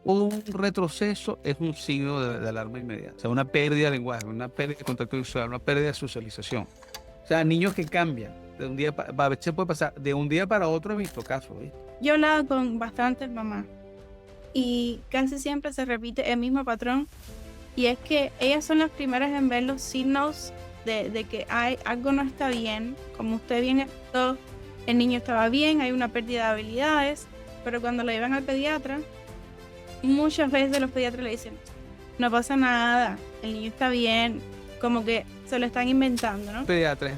Un retroceso es un signo de alarma inmediata. O sea, una pérdida de lenguaje, una pérdida de contacto visual, una pérdida de socialización. O sea, niños que cambian. De un día a veces puede pasar de un día para otro, he visto casos, ¿viste? Yo he hablado con bastantes mamás y casi siempre se repite el mismo patrón, y es que ellas son las primeras en ver los signos de que algo no está bien. Como usted bien explicó, el niño estaba bien, hay una pérdida de habilidades, pero cuando lo llevan al pediatra, muchas veces los pediatras le dicen, no pasa nada, el niño está bien, como que se lo están inventando, ¿no? El pediatra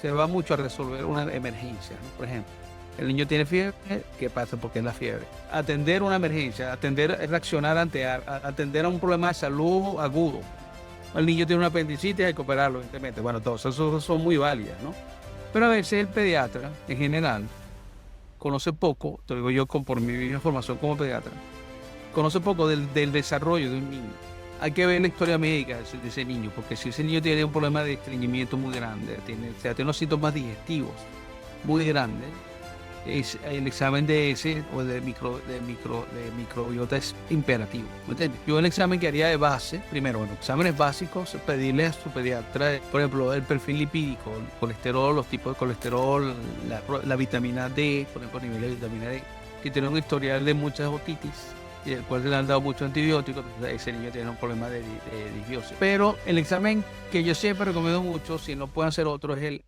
se va mucho a resolver una emergencia, ¿no? Por ejemplo, el niño tiene fiebre, ¿qué pasa? Porque es la fiebre. Atender una emergencia, reaccionar atender a un problema de salud agudo. El niño tiene una apendicitis, hay que operarlo, evidentemente. Bueno, todas esas son muy válidas, ¿no? Pero a veces el pediatra, en general, conoce poco, te digo yo por mi formación como pediatra, conoce poco del desarrollo de un niño. Hay que ver la historia médica de ese niño, porque si ese niño tiene un problema de estreñimiento muy grande, tiene unos síntomas digestivos muy grandes, el examen de ese o de microbiota es imperativo. ¿Me entiendes? Yo el examen que haría de base, primero, bueno, exámenes básicos, pedirle a su pediatra, por ejemplo, el perfil lipídico, el colesterol, los tipos de colesterol, la vitamina D, por ejemplo, nivel de vitamina D, que tiene un historial de muchas otitis y el cual le han dado muchos antibióticos, entonces ese niño tiene un problema de disbiosis. Pero el examen que yo siempre recomiendo mucho, si no pueden hacer otro, es el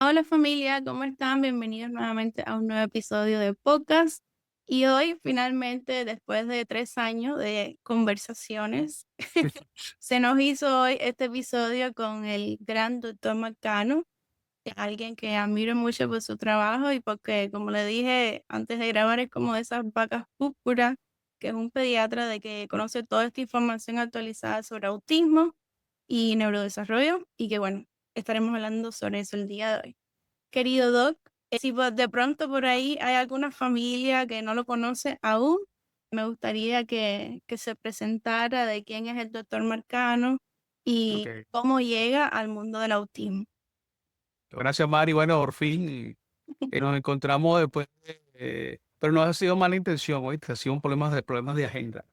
Hola familia, ¿cómo están? Bienvenidos nuevamente a un nuevo episodio de podcast. Y hoy finalmente, después de 3 años de conversaciones, se nos hizo hoy este episodio con el gran doctor Marcano, alguien que admiro mucho por su trabajo y porque, como le dije antes de grabar, es como de esas vacas púrpuras, que es un pediatra de que conoce toda esta información actualizada sobre autismo y neurodesarrollo, y que bueno, estaremos hablando sobre eso el día de hoy. Querido Doc, si de pronto por ahí hay alguna familia que no lo conoce aún, me gustaría que se presentara de quién es el doctor Marcano y okay. cómo llega al mundo del autismo. Gracias, Mari. Bueno, por fin nos encontramos después, pero no ha sido mala intención, ¿oíste? Ha sido un problemas de agenda.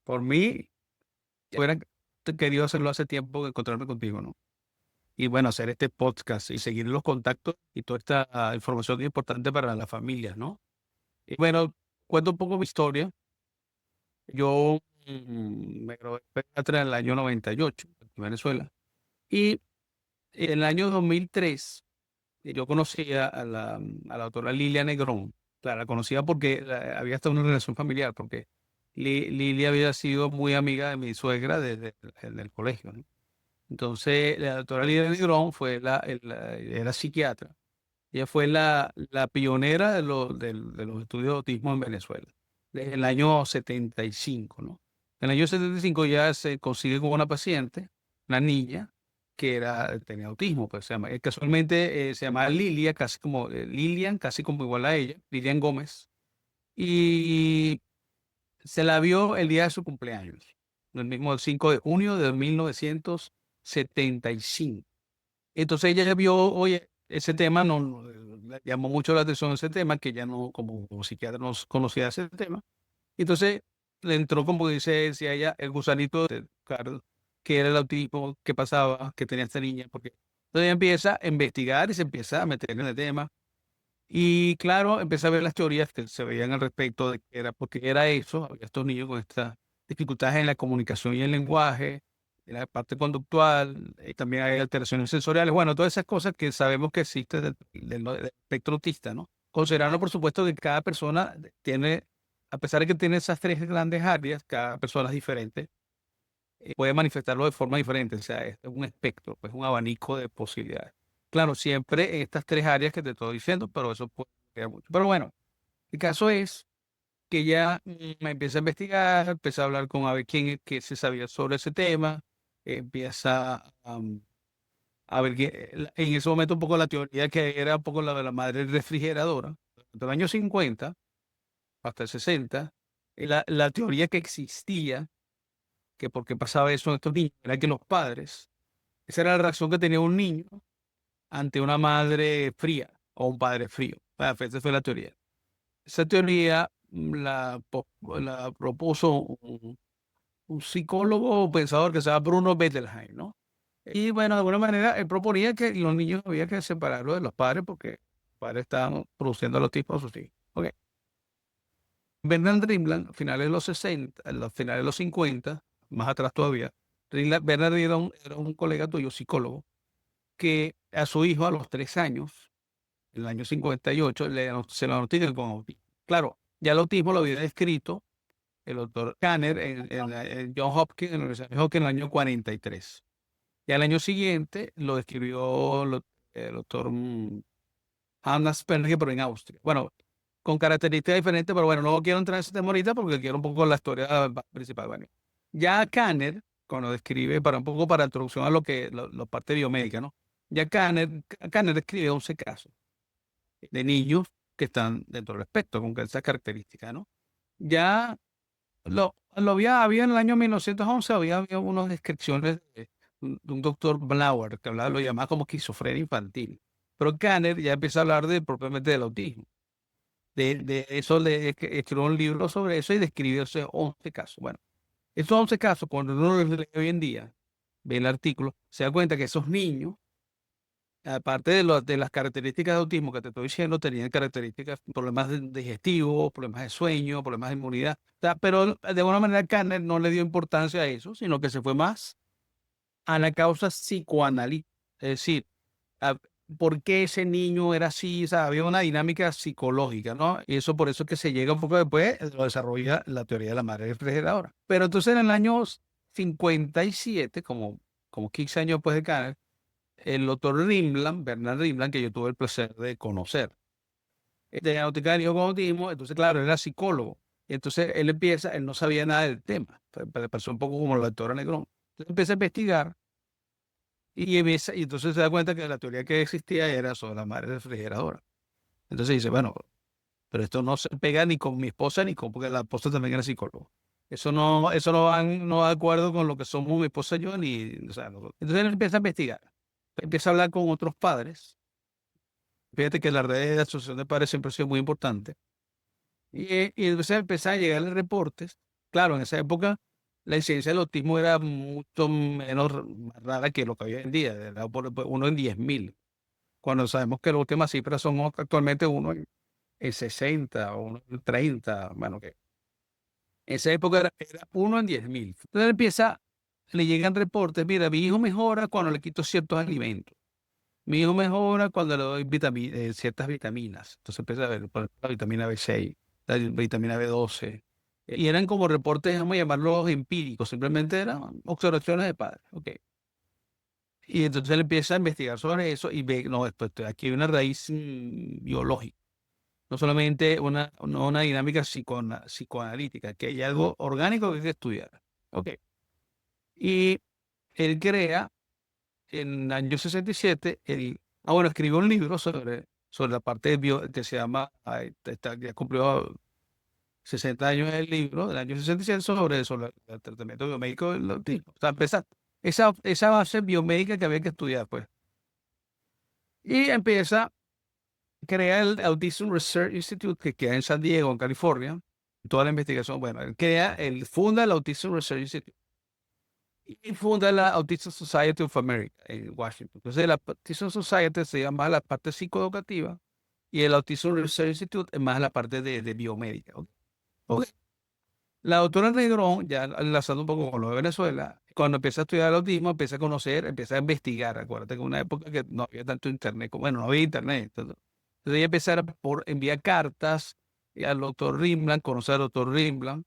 Por mí, hubiera querido hacerlo hace tiempo, encontrarme contigo, ¿no? Y bueno, hacer este podcast y seguir los contactos y toda esta información importante para las familias, ¿no? Y bueno, cuento un poco mi historia. Yo me gradué de pediatra en el año 98 en Venezuela. Y en el año 2003 yo conocía a la doctora Lilia Negrón. La conocía porque había estado en una relación familiar, porque Lilia había sido muy amiga de mi suegra desde el colegio, ¿no? Entonces, la doctora Lilia Negrón era psiquiatra. Ella fue la pionera de los estudios de autismo en Venezuela, desde el año 75, ¿no? En el año 75 ya se consigue con una paciente, una niña, tenía autismo, pues casualmente se llamaba Lilia, casi como Lilian, casi como igual a ella, Lilian Gómez, y se la vio el día de su cumpleaños, el mismo 5 de junio de 1975. Entonces ella ya vio, oye, ese tema le llamó mucho la atención ese tema, que ya no, como psiquiatra no conocía ese tema. Entonces le entró, como decía ella, el gusanito de buscar qué era el autismo, qué pasaba, qué tenía esta niña, porque entonces ella empieza a investigar y se empieza a meter en el tema. Y claro, empieza a ver las teorías que se veían al respecto de que era porque era eso, había estos niños con estas dificultades en la comunicación y el lenguaje, en la parte conductual, también hay alteraciones sensoriales, bueno, todas esas cosas que sabemos que existen del espectro autista, ¿no? Considerando, por supuesto, que cada persona tiene, a pesar de que tiene esas tres grandes áreas, cada persona es diferente, puede manifestarlo de forma diferente, o sea, es un espectro, pues un abanico de posibilidades. Claro, siempre en estas tres áreas que te estoy diciendo, pero eso puede variar mucho. Pero bueno, el caso es que ya me empieza a investigar, empieza a hablar con a ver qué se sabía sobre ese tema, empieza a ver que en ese momento un poco la teoría que era un poco la de la madre refrigeradora. En el año 50 hasta el 60, la teoría que existía, que por qué pasaba eso en estos niños, era que los padres, esa era la reacción que tenía un niño ante una madre fría o un padre frío. Esa fue la teoría. Esa teoría la propuso un psicólogo o pensador que se llama Bruno Bettelheim, ¿no? Y bueno, de alguna manera él proponía que los niños había que separarlos de los padres porque los padres estaban produciendo los tipos de sus hijos. Ok. Bernard Rimland, a finales de los 60, a los finales de los 50, más atrás todavía, Bernard era un colega tuyo, psicólogo, que a su hijo a los 3 años, en el año 58, se lo notifican con autismo. Claro, ya el autismo lo había descrito el doctor Kanner en John Hopkins, en la Universidad de Hopkins, en el año 43. Y al año siguiente lo describió el doctor Hannah Sperger, pero en Austria. Bueno, con características diferentes, pero bueno, no quiero entrar en ese tema ahorita porque quiero un poco la historia principal. Bueno, ya Kanner, cuando describe, para un poco para introducción a lo parte biomédica, ¿no? Ya Kanner describe 11 casos de niños que están dentro del espectro con esas características, ¿no? Ya había en el año 1911, había unas descripciones de un doctor Blauer que lo llamaba como esquizofrenia infantil. Pero Kanner ya empieza a hablar propiamente del autismo. De eso escribió un libro sobre eso y describió esos 11 casos. Bueno, esos 11 casos, cuando uno los lee hoy en día, ve el artículo, se da cuenta que esos niños, aparte de las características de autismo que te estoy diciendo, tenían características, problemas digestivos, problemas de sueño, problemas de inmunidad. O sea, pero de alguna manera Kanner no le dio importancia a eso, sino que se fue más a la causa psicoanalítica. Es decir, a- por qué ese niño era así, o sea, había una dinámica psicológica, ¿no? Y eso por eso es que se llega un poco después, lo desarrolla la teoría de la madre refrigeradora. Pero entonces en el año 57, como 15 años después de Kanner, el doctor Rimland, Bernard Rimland, que yo tuve el placer de conocer, de diagnosticar el hijo con autismo, entonces claro, él era psicólogo. Y entonces él no sabía nada del tema, le pasó un poco como la doctora Negrón. Entonces empieza a investigar y entonces se da cuenta que la teoría que existía era sobre la madre refrigeradora. Entonces dice, bueno, pero esto no se pega ni con mi esposa porque la esposa también era psicólogo. Eso no va de acuerdo con lo que somos mi esposa y yo, ni, o sea, entonces él empieza a investigar, empieza a hablar con otros padres. Fíjate que la red de asociación de padres siempre ha sido muy importante. Y entonces empezaba a llegarle reportes. Claro, en esa época la incidencia del autismo era mucho menos más rara que lo que hay hoy en día, era por uno en 10.000, cuando sabemos que las últimas cifras son actualmente uno en 60 o uno en 30, bueno, que en esa época era uno en 10.000. Entonces le llegan reportes, mira, mi hijo mejora cuando le quito ciertos alimentos. Mi hijo mejora cuando le doy ciertas vitaminas. Entonces empieza a ver por ejemplo, la vitamina B6, la vitamina B12. Y eran como reportes, vamos a llamarlos empíricos, simplemente eran observaciones de padres. Ok. Y entonces él empieza a investigar sobre eso y ve, no, aquí hay una raíz biológica, no solamente una dinámica psicoanalítica, que hay algo orgánico que hay que estudiar. Ok. Y él crea en el año 67, bueno, escribió un libro sobre la parte que se llama, ya cumplió 60 años el libro del año 67 sobre el tratamiento biomédico del autismo. O sea, empezar esa base biomédica que había que estudiar, pues. Y empieza a crear el Autism Research Institute que queda en San Diego, en California. Toda la investigación, bueno, funda el Autism Research Institute y funda la Autism Society of America en Washington. Entonces, la Autism Society se llama más la parte psicoeducativa y el Autism Research Institute es más la parte de biomédica. ¿Ok? Ok. La doctora Negrón, ya enlazando un poco con lo de Venezuela, cuando empieza a estudiar el autismo, empieza a conocer, empieza a investigar. Acuérdate que en una época que no había tanto internet, bueno, no había internet. Entonces ella empezó por enviar cartas al doctor Rimland, conocer al doctor Rimland,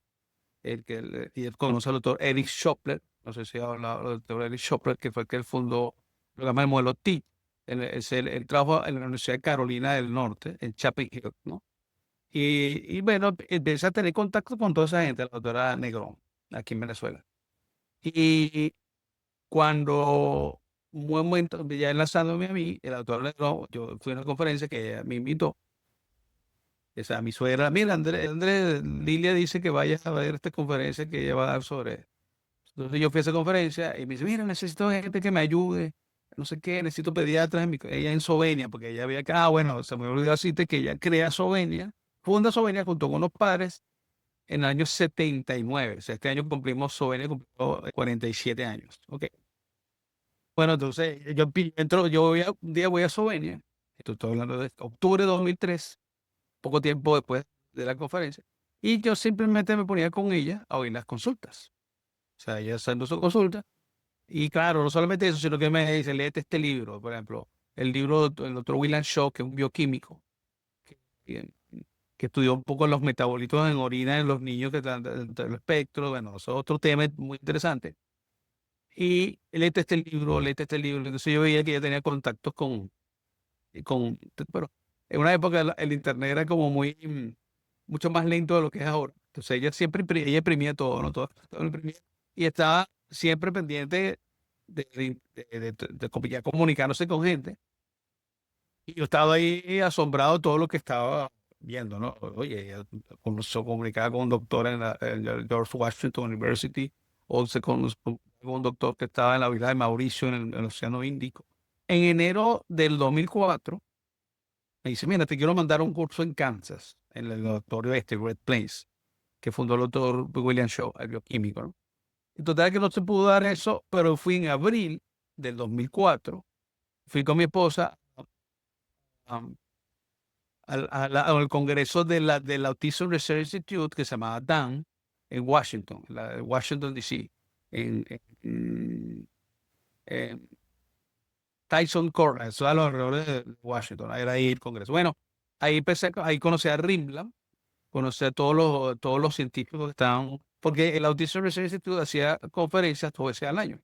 y él conoce al doctor Eric Schopler, no sé si ha hablado del doctor Eric Schopler, que fue el que él fundó lo que llama el modelo TEACH. Él trabajó en la Universidad de Carolina del Norte, en Chapel Hill, ¿no? Y bueno, empieza a tener contacto con toda esa gente, la doctora Negrón, aquí en Venezuela. Y cuando un buen momento, ya enlazándome a mí, el doctor Negrón, yo fui a una conferencia que ella me invitó, O sea, mi suegra, mira, Lilia dice que vayas a ver esta conferencia que ella va a dar sobre. Entonces yo fui a esa conferencia y me dice, mira, necesito gente que me ayude, no sé qué, necesito pediatras, ella en Sovenia, porque ella había acá, bueno, se me olvidó decirte que ella crea Sovenia, funda Sovenia junto con unos padres en el año 79. O sea, este año cumplimos, Sovenia cumplió 47 años. Ok. Bueno, entonces un día voy a Sovenia, estoy hablando de octubre de 2003, poco tiempo después de la conferencia, y yo simplemente me ponía con ella a oír las consultas. O sea, ella haciendo su consulta. Y claro, no solamente eso, sino que me dice, léete este libro, por ejemplo, el libro del doctor William Shaw, que es un bioquímico, que, que- que estudió un poco los metabolitos en orina en los niños que están del espectro. Bueno, eso es otro tema muy interesante. Y léete este libro. Entonces yo veía que ella tenía contactos pero en una época el internet era como mucho más lento de lo que es ahora. Entonces ella siempre ella imprimía todo, ¿no? Todo lo imprimía. Y estaba siempre pendiente ya comunicándose con gente. Y yo estaba ahí asombrado de todo lo que estaba viendo, ¿no? Oye, ella se comunicaba con un doctor en la George Washington University, o con un doctor que estaba en la isla de Mauricio, en el Océano Índico. En enero del 2004 me dice, mira, te quiero mandar un curso en Kansas, en el laboratorio Great Plains, que fundó el doctor William Shaw, el bioquímico, ¿no? Y total que no se pudo dar eso, pero fui en abril del 2004, fui con mi esposa um, al congreso del Autism Research Institute, que se llamaba DAN, en Washington, Washington, D.C., en Tyson Corner, eso a los alrededores de Washington, era ahí el congreso. Bueno, ahí conocí a Rimland, conocí a todos los científicos que estaban, porque el Autism Research Institute hacía conferencias 2 veces al año.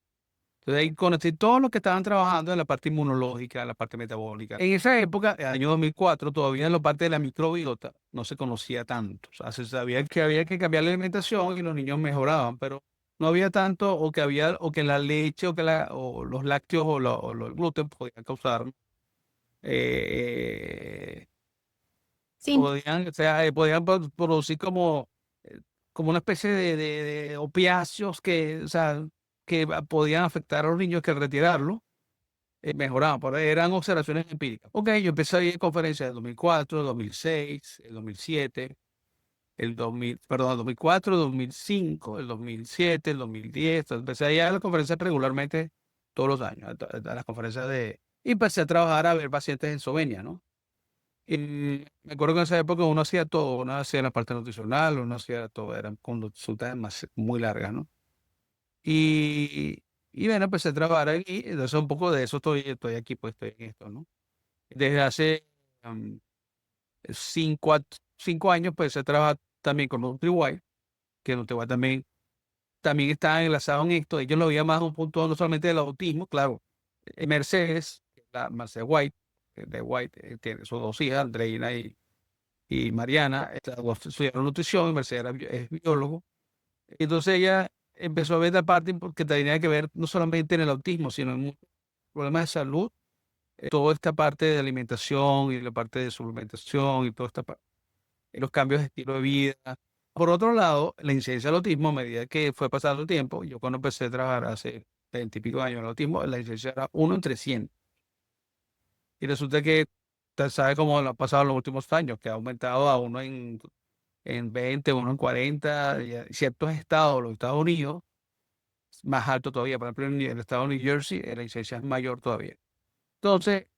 Entonces ahí conocí todos los que estaban trabajando en la parte inmunológica, en la parte metabólica. En esa época, en el año 2004, todavía en la parte de la microbiota no se conocía tanto. O sea, se sabía que había que cambiar la alimentación y los niños mejoraban, pero no había tanto, o que la leche, o los lácteos, o el gluten podían causar, eh, Sí, o sea, podían producir como una especie de opiáceos que, o sea, que podían afectar a los niños, que retirarlo mejoraban. Por ahí eran observaciones empíricas. Ok, yo empecé a ir a conferencias del 2004, 2006, el 2007, el 2000, perdón, el 2004, 2005, el 2007, el 2010. Entonces, empecé a ir a las conferencias regularmente todos los años, a las conferencias y empecé a trabajar a ver pacientes en Sovenia, ¿no? Y me acuerdo que en esa época uno hacía todo, uno hacía la parte nutricional, uno hacía todo, eran consultas muy largas, ¿no? Y bueno, empecé a trabajar aquí, entonces un poco de eso estoy aquí, pues estoy en esto, ¿no? Desde hace um, 5 años, pues he trabajado también con NutriWise, que NutriWise también está enlazado en esto. Ellos lo veían más un punto no solamente del autismo, claro. Mercedes, Mercedes White, de White, tiene sus 2 hijas, Andreina y Mariana, estudiaron nutrición, y Mercedes es biólogo. Entonces ella empezó a ver la parte porque tenía que ver no solamente en el autismo, sino en muchos problemas de salud, toda esta parte de alimentación y la parte de suplementación y toda esta parte, los cambios de estilo de vida. Por otro lado, la incidencia del autismo, a medida que fue pasando el tiempo, yo cuando empecé a trabajar hace 20 y pico años en el autismo, la incidencia era 1 en 300. Y resulta que, usted sabe cómo lo ha pasado en los últimos años, que ha aumentado a 1 en 20, 1 en 40, y ciertos estados, los Estados Unidos, más alto todavía. Por ejemplo, en el estado de New Jersey, la incidencia es mayor todavía. Entonces,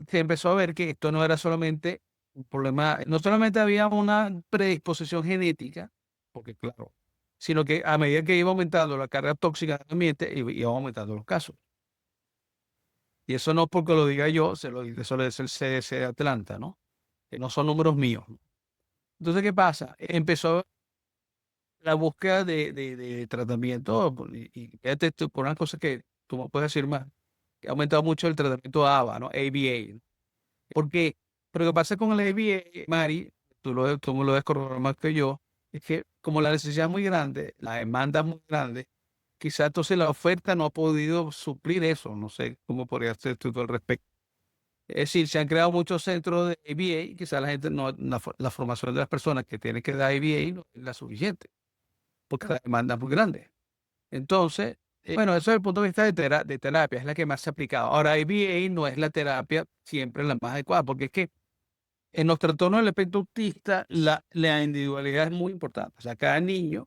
se empezó a ver que esto no era solamente un problema, no solamente había una predisposición genética, porque claro, sino que a medida que iba aumentando la carga tóxica del ambiente, iba aumentando los casos. Y eso no porque lo diga yo, eso lo dice el CDC de Atlanta, ¿no? Que no son números míos, ¿no? Entonces, ¿qué pasa? Empezó la búsqueda de tratamiento, y fíjate esto, por una cosa que tú me puedes decir más, que ha aumentado mucho el tratamiento ABA, ¿no? ABA. ¿No? ¿Por qué? Pero lo que pasa con el ABA, Mari, tú me lo debes corroborar más que yo, es que como la necesidad es muy grande, la demanda es muy grande, quizás entonces la oferta no ha podido suplir eso. No sé cómo podría ser tú al respecto. Es decir, se han creado muchos centros de ABA, quizás la gente no, la formación de las personas que tienen que dar ABA no es la suficiente, porque la demanda es muy grande. Entonces, bueno, eso desde el punto de vista de terapia, es la que más se ha aplicado. Ahora, ABA no es la terapia siempre la más adecuada, porque es que en los trastornos del espectro autista la individualidad es muy importante. O sea, cada niño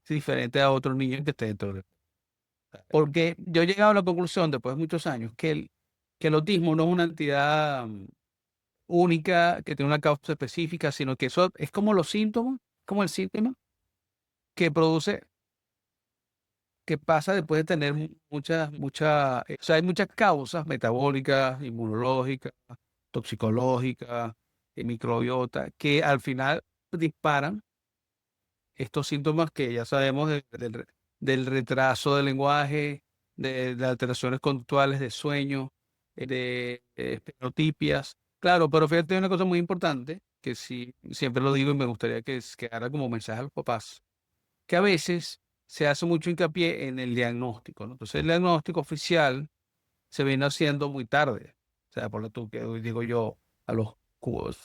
es diferente a otro niño que esté dentro de. Porque yo he llegado a la conclusión, después de muchos años, que el autismo no es una entidad única, que tiene una causa específica, sino que eso es como los síntomas, como el síntoma que produce, que pasa después de tener o sea, hay muchas causas metabólicas, inmunológicas, toxicológicas, microbiota, que al final disparan estos síntomas que ya sabemos del retraso del lenguaje, de alteraciones conductuales, de sueño, de estereotipias. Claro, pero fíjate una cosa muy importante, que sí, siempre lo digo y me gustaría que quedara como mensaje a los papás, que a veces se hace mucho hincapié en el diagnóstico, ¿no? Entonces el diagnóstico oficial se viene haciendo muy tarde. O sea, por lo que digo yo, a los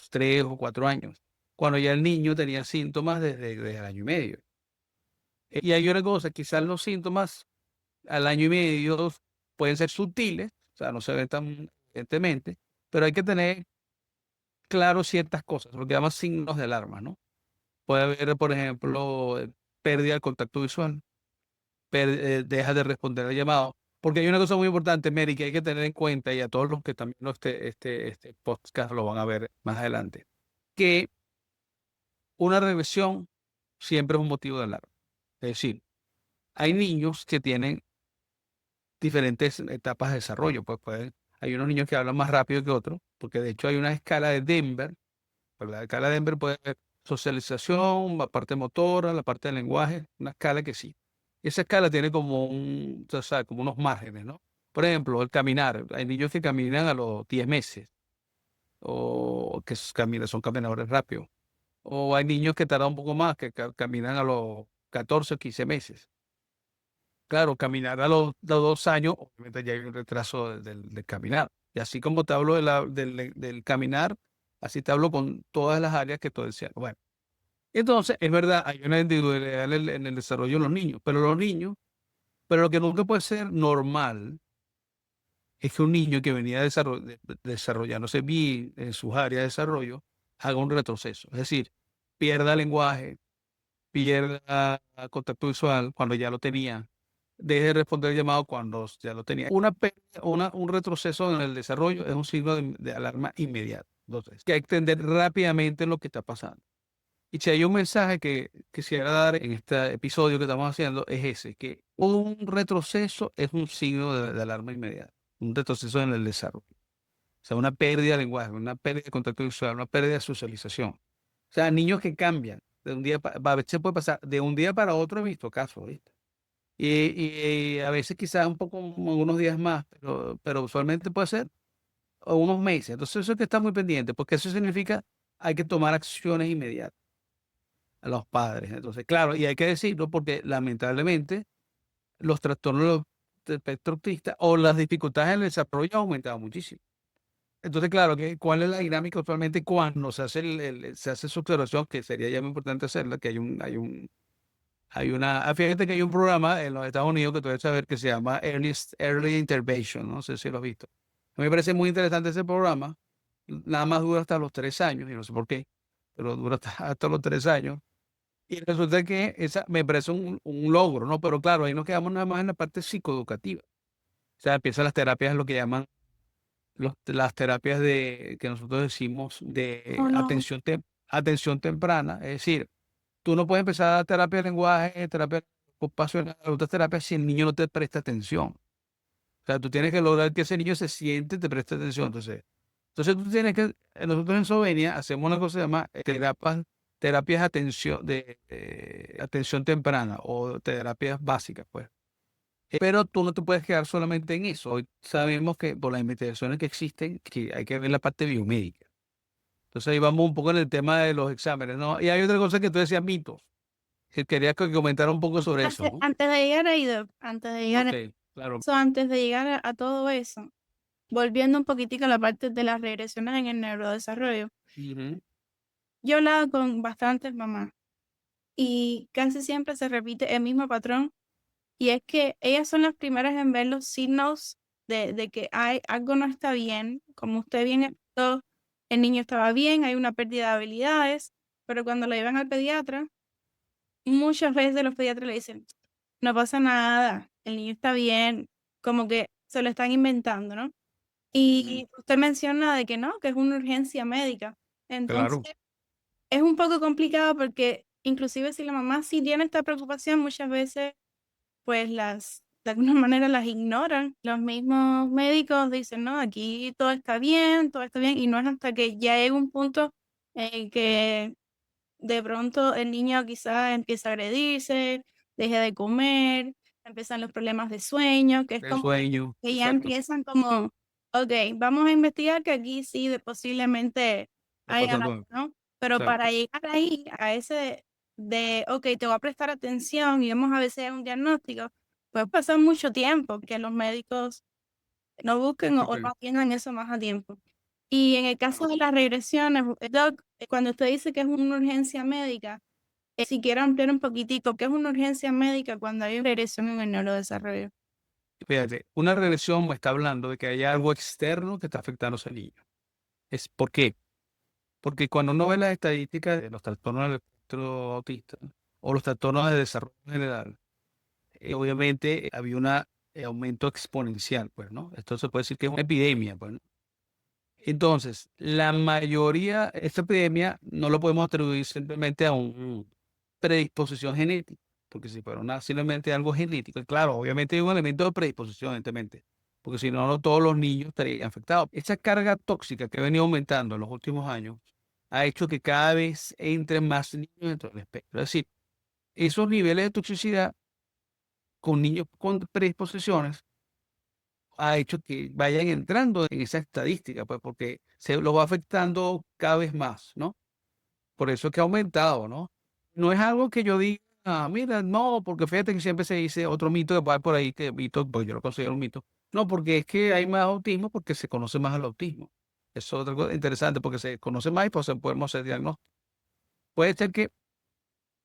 3 o 4 años, cuando ya el niño tenía síntomas desde el año y medio. Y hay una cosa, quizás los síntomas al año y medio pueden ser sutiles, o sea, no se ven tan evidentemente, pero hay que tener claro ciertas cosas, lo que llaman signos de alarma, ¿no? Puede haber, por ejemplo, pérdida del contacto visual, deja de responder al llamado, porque hay una cosa muy importante, Mary, que hay que tener en cuenta, y a todos los que también este podcast lo van a ver más adelante, que una regresión siempre es un motivo de alarma. Es decir, hay niños que tienen diferentes etapas de desarrollo. Pues hay unos niños que hablan más rápido que otros, porque de hecho hay una escala de Denver, ¿verdad? La escala de Denver puede haber socialización, la parte motora, la parte del lenguaje, una escala que sí. Esa escala tiene como o sea, como unos márgenes, ¿no? Por ejemplo, el caminar. Hay niños que caminan a los 10 meses, o que son caminadores rápidos. O hay niños que tardan un poco más, que caminan a los 14 o 15 meses. Claro, caminar a los 2 años, obviamente ya hay un retraso del caminar. Y así como te hablo del caminar, así te hablo con todas las áreas que tú decías. Bueno, entonces, es verdad, hay una individualidad en el desarrollo de los niños, pero lo que nunca puede ser normal es que un niño que venía desarrollándose bien en sus áreas de desarrollo haga un retroceso. Es decir, pierda lenguaje, pierda contacto visual cuando ya lo tenía, deje de responder el llamado cuando ya lo tenía. Un retroceso en el desarrollo es un signo de alarma inmediato. Entonces, que hay que entender rápidamente lo que está pasando. Y si hay un mensaje que quisiera dar en este episodio que estamos haciendo, es ese, que un retroceso es un signo de alarma inmediata, un retroceso en el desarrollo. O sea, una pérdida de lenguaje, una pérdida de contacto visual, una pérdida de socialización. O sea, niños que cambian de un día a veces puede pasar de un día para otro, he visto casos, ¿viste? Y a veces quizás un poco, unos días más, pero usualmente puede ser o unos meses. Entonces eso hay que estar muy pendiente, porque eso significa hay que tomar acciones inmediatas a los padres. Entonces, claro, y hay que decirlo porque lamentablemente los trastornos del espectro autista o las dificultades en el desarrollo han aumentado muchísimo. Entonces, claro, ¿cuál es la dinámica usualmente cuando se hace su observación, que sería ya muy importante hacerla, que fíjate que hay un programa en los Estados Unidos que tú debes saber que se llama Early Intervention, no sé si lo has visto. A mí me parece muy interesante ese programa, nada más dura hasta los 3 años, y no sé por qué, pero dura hasta los 3 años. Y resulta que esa me parece un logro, ¿no? Pero claro, ahí nos quedamos nada más en la parte psicoeducativa. O sea, empiezan las terapias, lo que llaman las terapias que nosotros decimos de Oh, no. atención temprana. Es decir, tú no puedes empezar a dar terapia de lenguaje, terapia ocupacional, otras terapias si el niño no te presta atención. O sea, tú tienes que lograr que ese niño se siente y te preste atención. Entonces tú tienes que, nosotros en Sovenia hacemos una cosa que se llama terapias de atención temprana o terapias básicas, pues. Pero tú no te puedes quedar solamente en eso. Hoy sabemos que por las investigaciones que existen, que hay que ver la parte biomédica. Entonces ahí vamos un poco en el tema de los exámenes, ¿no? Y hay otra cosa que tú decías, mitos. Que quería que comentara un poco sobre eso, Antes, ¿no? antes de llegar ahí, antes de llegar Ok, claro. antes de llegar a todo eso, volviendo un poquitico a la parte de las regresiones en el neurodesarrollo, Ujú. yo he hablado con bastantes mamás y casi siempre se repite el mismo patrón, y es que ellas son las primeras en ver los signos de que hay algo no está bien, como usted bien explicó, el niño estaba bien, hay una pérdida de habilidades, pero cuando lo llevan al pediatra, muchas veces los pediatras le dicen: "No pasa nada, el niño está bien", como que se lo están inventando, ¿no? Ujú. Y usted menciona de que no, que es una urgencia médica. Entonces, Claro, es un poco complicado porque inclusive si la mamá sí tiene esta preocupación, muchas veces, pues, de alguna manera las ignoran. Los mismos médicos dicen: "No, aquí todo está bien", y no es hasta que ya llega un punto en el que de pronto el niño quizás empieza a agredirse, deje de comer, empiezan los problemas de sueño, que es el como sueño, que ya exacto. empiezan como, okey, vamos a investigar que aquí sí de posiblemente Está haya algo, pasando, ¿no? Pero exacto. para llegar ahí, a ese de, okey, te voy a prestar atención y vamos a ver si hay un diagnóstico, puede pasar mucho tiempo que los médicos no busquen o Ok. no atiendan eso más a tiempo. Y en el caso Claro. de las regresiones, doc, cuando usted dice que es una urgencia médica, si quiere ampliar un poquitico, ¿qué es una urgencia médica cuando hay regresión en el neurodesarrollo? Fíjate, una regresión me está hablando de que hay algo externo que está afectando a ese niño. ¿Por qué? Porque cuando uno ve las estadísticas de los trastornos del espectro autista o los trastornos de desarrollo general, obviamente había un aumento exponencial, pues, ¿no? Esto se puede decir que es una epidemia, pues, ¿no? Entonces, la mayoría, esta epidemia no lo podemos atribuir simplemente a una predisposición genética, porque si fuera simplemente algo genético, y claro, obviamente hay un elemento de predisposición, evidentemente, porque si no, no todos los niños estarían afectados. Esa carga tóxica que ha venido aumentando en los últimos años ha hecho que cada vez entren más niños dentro del espectro. Es decir, esos niveles de toxicidad con niños con predisposiciones ha hecho que vayan entrando en esa estadística, pues porque se lo va afectando cada vez más, ¿no? Por eso es que ha aumentado, ¿no? No es algo que yo diga, mira, no, porque fíjate que siempre se dice otro mito que va por ahí, que mito, pues yo lo considero un mito. No, porque es que hay más autismo porque se conoce más el autismo. Eso es otra cosa interesante, porque se conoce más y pues podemos hacer diagnóstico. Puede ser que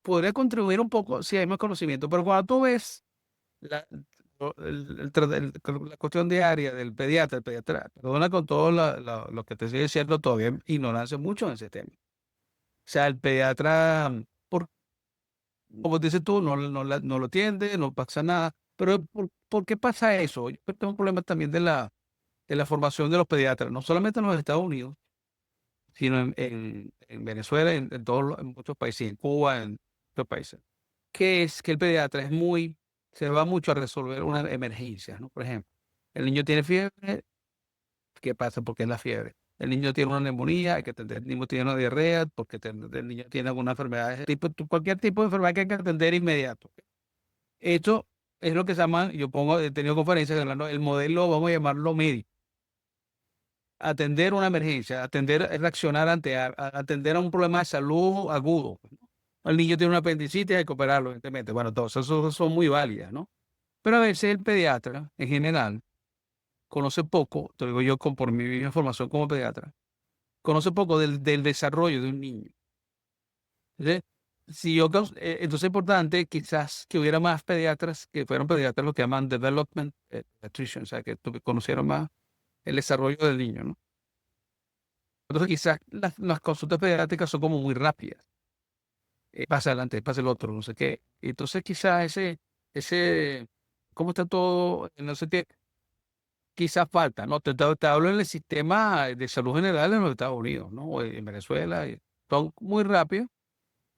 podría contribuir un poco si hay más conocimiento, pero cuando tú ves la, la cuestión diaria del pediatra, el pediatra, perdona con todo lo que te estoy diciendo, todavía hay ignorancia mucho en ese tema. O sea, el pediatra, como dices tú, no lo atiende, no pasa nada. Pero ¿por qué pasa eso? Yo creo que es un problema también de la formación de los pediatras, no solamente en los Estados Unidos, sino en Venezuela, en todos en muchos países, en Cuba, en otros países. Que es que el pediatra se va mucho a resolver una emergencia, ¿no? Por ejemplo, el niño tiene fiebre, ¿qué pasa? ¿Por qué es la fiebre? El niño tiene una neumonía, hay que atender. El niño tiene una diarrea, porque el niño tiene alguna enfermedad, cualquier tipo de enfermedad que hay que atender inmediato. Esto es lo que se llama, he tenido conferencias hablando, el modelo, vamos a llamarlo médico. Atender una emergencia, reaccionar atender a un problema de salud agudo, pues, ¿no? El niño tiene una apendicitis, hay que operarlo, evidentemente. Bueno, todas esas son muy válidas, ¿no? Pero a veces el pediatra, en general, conoce poco, te lo digo yo por mi misma formación como pediatra, conoce poco del desarrollo de un niño. Entonces, entonces es importante quizás que hubiera más pediatras, que fueran pediatras lo que llaman development pediatrician, o sea, que conocieran más el desarrollo del niño, ¿no? Entonces quizás las consultas pediátricas son como muy rápidas. Pasa adelante, pasa el otro, no sé qué. Entonces quizás ese, ¿cómo está todo? No sé qué, quizás falta, ¿no? Te hablo en el sistema de salud general en los Estados Unidos, ¿no? O en Venezuela, son muy rápidos.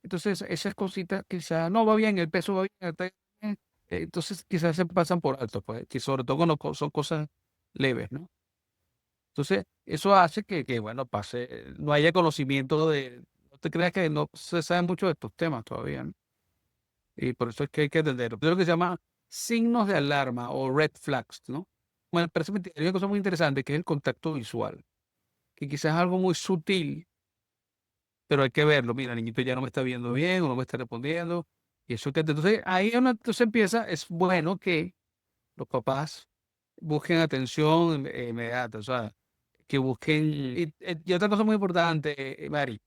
Entonces esas cositas quizás no va bien, el peso va bien, está bien. Entonces quizás se pasan por alto, pues, que sobre todo cuando son cosas leves, ¿no? Entonces, eso hace que, bueno, no haya conocimiento no te creas que no se sabe mucho de estos temas todavía, ¿no? Y por eso es que hay que entenderlo. Es lo que se llama signos de alarma o red flags, ¿no? Bueno, parece hay una cosa muy interesante que es el contacto visual, que quizás es algo muy sutil, pero hay que verlo. Mira, el niñito ya no me está viendo bien o no me está respondiendo. Y eso entonces ahí entonces empieza, es bueno que los papás busquen atención inmediata, o sea, que busquen. Y otra cosa muy importante, Mari,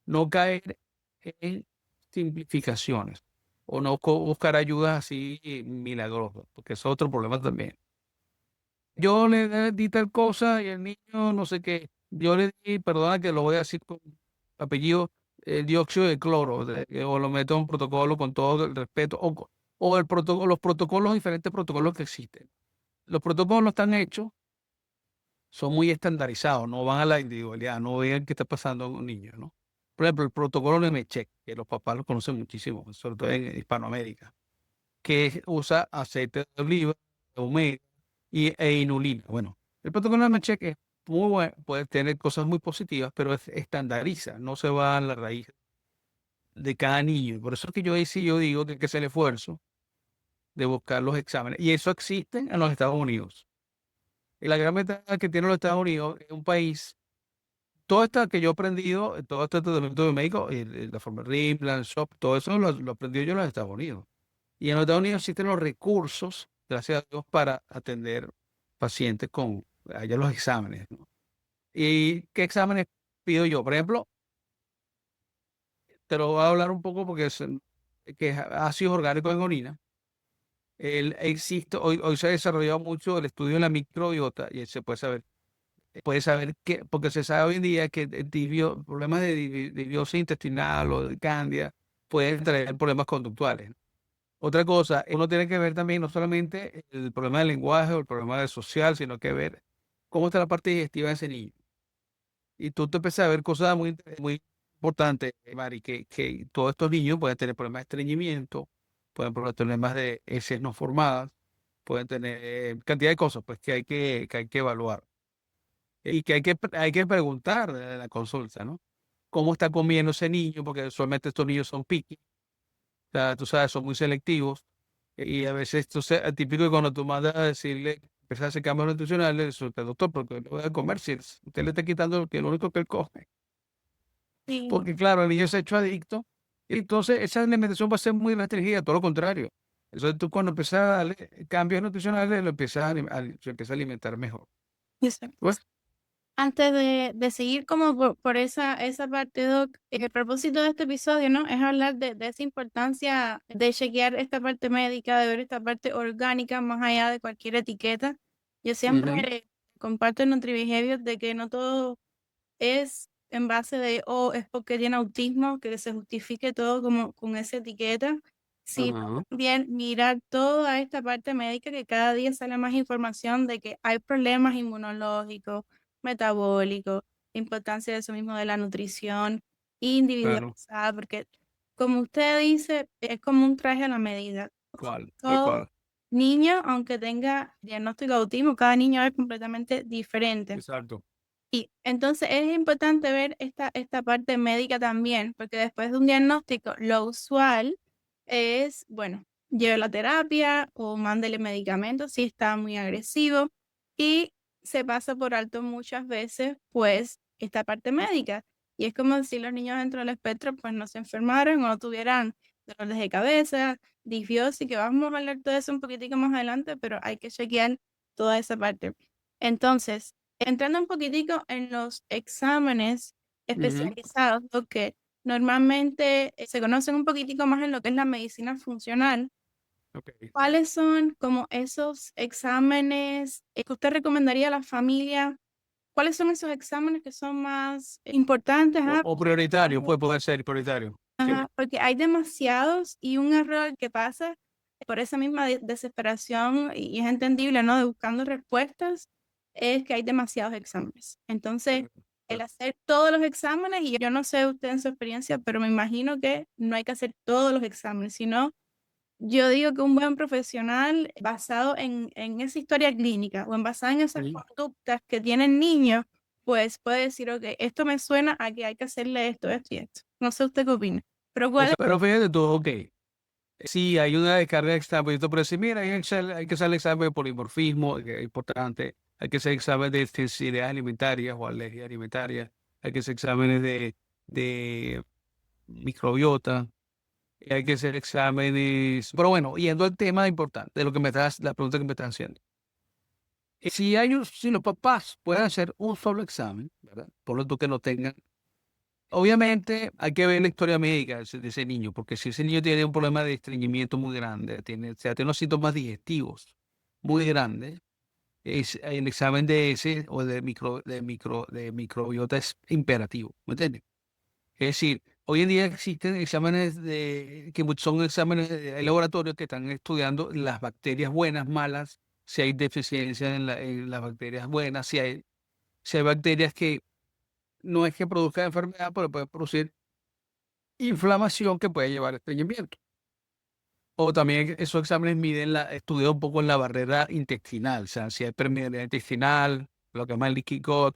no caer en simplificaciones o no buscar ayudas así milagrosas, porque es otro problema también. Yo le di tal cosa y el niño no sé qué. Yo le di, perdona que lo voy a decir con apellido, el dióxido de cloro, o lo meto en un protocolo con todo el respeto, o el protocolo, los protocolos, diferentes protocolos que existen. Los protocolos están hechos, son muy estandarizados, no van a la individualidad, no vean qué está pasando con un niño, ¿no? Por ejemplo, el protocolo de Mecheck, que los papás lo conocen muchísimo, sobre todo en Hispanoamérica, que usa aceite de oliva, omega e inulina. Bueno, el protocolo de Mecheck es muy bueno, puede tener cosas muy positivas, pero estandariza, no se va a la raíz de cada niño. Por eso es que yo digo que hay que hacer el esfuerzo de buscar los exámenes. Y eso existe en los Estados Unidos. Y la gran ventaja que tiene los Estados Unidos es un país, todo esto que yo he aprendido, todo este tratamiento de médico, la forma RIM, Plan Shop, todo eso lo aprendí yo en los Estados Unidos. Y en los Estados Unidos existen los recursos, gracias a Dios, para atender pacientes con allá los exámenes, ¿no? ¿Y qué exámenes pido yo? Por ejemplo, te lo voy a hablar un poco porque que es ácidos orgánicos en orina. Hoy se ha desarrollado mucho el estudio de la microbiota y se puede saber que, porque se sabe hoy en día que problemas de disbiosis intestinal o de cándida pueden traer problemas conductuales. Otra cosa, uno tiene que ver también no solamente el problema del lenguaje o el problema del social, sino que ver cómo está la parte digestiva de ese niño. Y tú te empiezas a ver cosas muy importantes, Mari, que todos estos niños pueden tener problemas de estreñimiento, pueden tener problemas de heces no formadas, pueden tener cantidad de cosas pues, que hay que evaluar. Y que hay que preguntar en la consulta, ¿no? ¿Cómo está comiendo ese niño? Porque usualmente estos niños son picky, o sea, tú sabes, son muy selectivos. Y a veces, es típico que cuando tú mandas a decirle, empiezas a hacer cambios nutricionales, le resulta, doctor, porque no voy a comer si usted le está quitando lo único que él come. Sí, Porque claro, el niño se ha hecho adicto, y entonces esa alimentación va a ser muy restringida, todo lo contrario. Entonces tú cuando empiezas a darle cambios nutricionales, se empieza a alimentar mejor. exacto. Pues, Antes de seguir como por esa parte, Doc, el propósito de este episodio, ¿no? Es hablar de esa importancia de chequear esta parte médica, de ver esta parte orgánica más allá de cualquier etiqueta. Yo ujú, siempre comparto en NutriBehavior de que no todo es en base de, oh, es porque tiene autismo, que se justifique todo como con esa etiqueta, sino ajá, también mirar toda esta parte médica que cada día sale más información de que hay problemas inmunológicos, metabólicos, la importancia de eso mismo de la nutrición claro, individualizada, porque como usted dice, es como un traje a la medida. tal Todo cual, niño, aunque tenga diagnóstico de autismo, cada niño es completamente diferente. exacto. Y entonces es importante ver esta parte médica también, porque después de un diagnóstico, lo usual es, bueno, lleve la terapia o mándele medicamentos si está muy agresivo y se pasa por alto muchas veces, pues, esta parte médica. Y es como si los niños dentro del espectro, pues, no se enfermaran o no tuvieran dolores de cabeza, disbiosis, que vamos a hablar de eso un poquitico más adelante, pero hay que chequear toda esa parte. Entonces, entrando un poquitico en los exámenes Ujú, especializados, lo que normalmente se conocen un poquitico más en lo que es la medicina funcional, ok. ¿cuáles son como esos exámenes que usted recomendaría a la familia? ¿Cuáles son esos exámenes que son más importantes? O prioritario, puede ser prioritario. Sí. Ajá, porque hay demasiados y un error que pasa por esa misma desesperación y es entendible, ¿no? De buscando respuestas, es que hay demasiados exámenes. Entonces, el hacer todos los exámenes, y yo no sé usted en su experiencia, pero me imagino que no hay que hacer todos los exámenes, sino yo digo que un buen profesional basado en esa historia clínica o en basado en esas Sí. conductas que tienen niños, pues puede decir, ok, esto me suena a que hay que hacerle esto, esto y esto. No sé usted qué opina. Pero ¿cuál es? Pero fíjate tú, ok. Sí, hay una descarga de examen, pero decir, mira, hay que hacer el examen de polimorfismo, que es importante. Hay que hacer exámenes de sensibilidades alimentarias o alergias alimentarias. Hay que hacer exámenes de microbiota. Hay que hacer exámenes. Pero bueno, yendo al tema importante, de lo que la pregunta que me estás haciendo. Si los papás pueden hacer un solo examen, ¿verdad? Por lo tanto que no tengan. Obviamente hay que ver la historia médica de ese niño, porque si ese niño tiene un problema de estreñimiento muy grande, tiene unos síntomas digestivos muy grandes, el examen de ese o de microbiota es imperativo, ¿me entiendes? Es decir, hoy en día existen exámenes son exámenes de laboratorio que están estudiando las bacterias buenas, malas, si hay deficiencia en las bacterias buenas, si hay bacterias que no es que produzcan enfermedad, pero pueden producir inflamación que puede llevar a estreñimiento. O también esos exámenes estudian un poco en la barrera intestinal, o sea, si hay permeabilidad intestinal, lo que llaman leaky gut,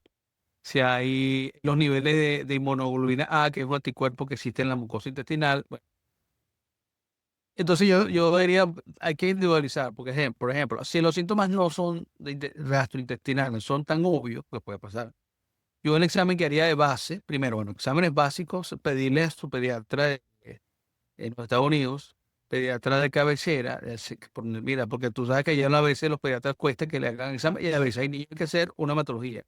si hay los niveles de inmunoglobulina A, que es un anticuerpo que existe en la mucosa intestinal. Bueno, entonces yo diría, hay que individualizar, porque por ejemplo, si los síntomas no son gastrointestinales, son tan obvios, pues puede pasar. Yo un examen que haría de base, primero, bueno, exámenes básicos, pedirle a su pediatra en los Estados Unidos, pediatra de cabecera, mira, porque tú sabes que ya a veces los pediatras cuesta que le hagan examen y a veces hay niños que hacer una hematología,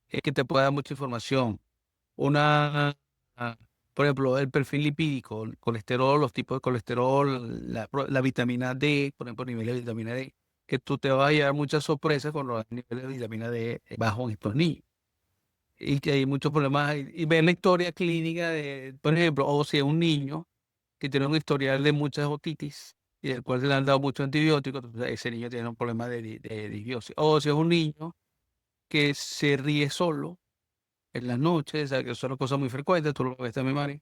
es que te pueda dar mucha información. Una, ah, por ejemplo, el perfil lipídico, el colesterol, los tipos de colesterol, la vitamina D, por ejemplo, nivel de vitamina D, que tú te vas a llevar muchas sorpresas con los niveles de vitamina D bajos en estos niños. Y que hay muchos problemas, y ver la historia clínica de, por ejemplo, o si es un niño que tiene un historial de muchas otitis y del cual se le han dado muchos antibióticos, entonces ese niño tiene un problema de disbiosis. O si es un niño que se ríe solo en las noches, o sea, que son cosas muy frecuentes, tú lo ves también, Mari,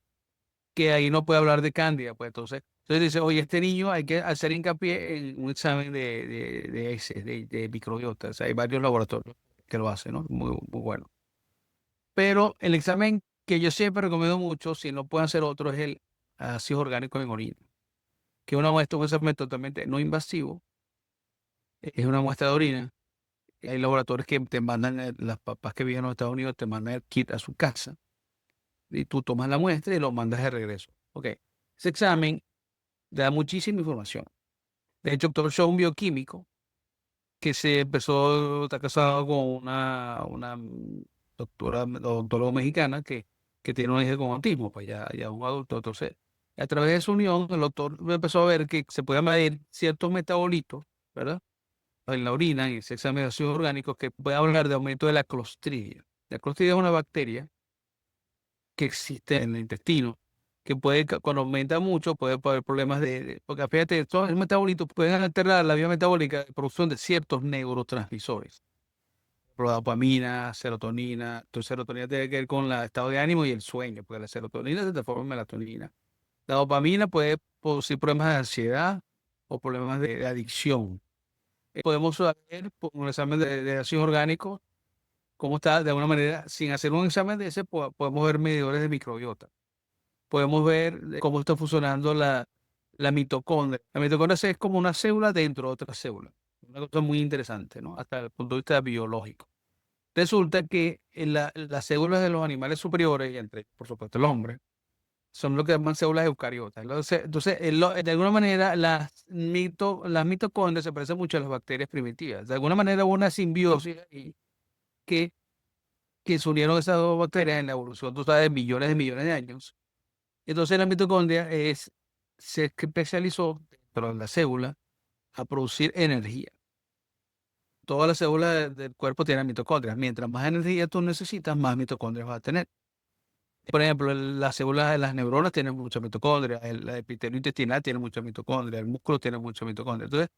que ahí no puede hablar de cándida, pues entonces dice, oye, este niño hay que hacer hincapié en un examen de microbiota, o sea, hay varios laboratorios que lo hacen, ¿no? Muy, muy bueno. Pero el examen que yo siempre recomiendo mucho, si no pueden hacer otro, es el ácido orgánico en orina, que es una muestra, un examen totalmente no invasivo, es una muestra de orina. Hay laboratorios que te mandan, las papás que viven en los Estados Unidos te mandan el kit a su casa y tú tomas la muestra y lo mandas de regreso. Ok, ese examen da muchísima información. De hecho, doctor Shaw, un bioquímico que está casado con una doctora mexicana que tiene una hija con autismo, pues ya un adulto. Entonces, a través de su unión, el doctor empezó a ver que se podían medir ciertos metabolitos, ¿verdad? En la orina, en ese examen de ácidos orgánicos, que puede hablar de aumento de la clostridia. La clostridia es una bacteria que existe en el intestino, que cuando aumenta mucho, puede haber problemas porque fíjate, todos los metabolitos pueden alterar la vía metabólica de producción de ciertos neurotransmisores. Por la dopamina, serotonina. Entonces, serotonina tiene que ver con el estado de ánimo y el sueño, porque la serotonina se transforma en melatonina. La dopamina puede producir problemas de ansiedad o problemas de adicción. Podemos saber por un examen de ácidos orgánicos cómo está, de alguna manera, sin hacer un examen de ese, podemos ver medidores de microbiota. Podemos ver cómo está funcionando la mitocondria. La mitocondria es como una célula dentro de otra célula. Una cosa muy interesante, ¿no? Hasta el punto de vista biológico. Resulta que las células de los animales superiores, y entre, por supuesto, el hombre, son lo que llaman células eucariotas. Entonces, de alguna manera, las mitocondrias se parecen mucho a las bacterias primitivas. De alguna manera hubo una simbiosis ahí que, que se unieron esas dos bacterias en la evolución, tú sabes, de millones de años. Entonces, la mitocondria se especializó dentro de la célula a producir energía. Todas las células del cuerpo tienen mitocondrias. Mientras más energía tú necesitas, más mitocondrias vas a tener. Por ejemplo, las células de las neuronas tienen muchas mitocondrias, el epitelio intestinal tiene muchas mitocondrias, el músculo tiene muchas mitocondrias. Entonces,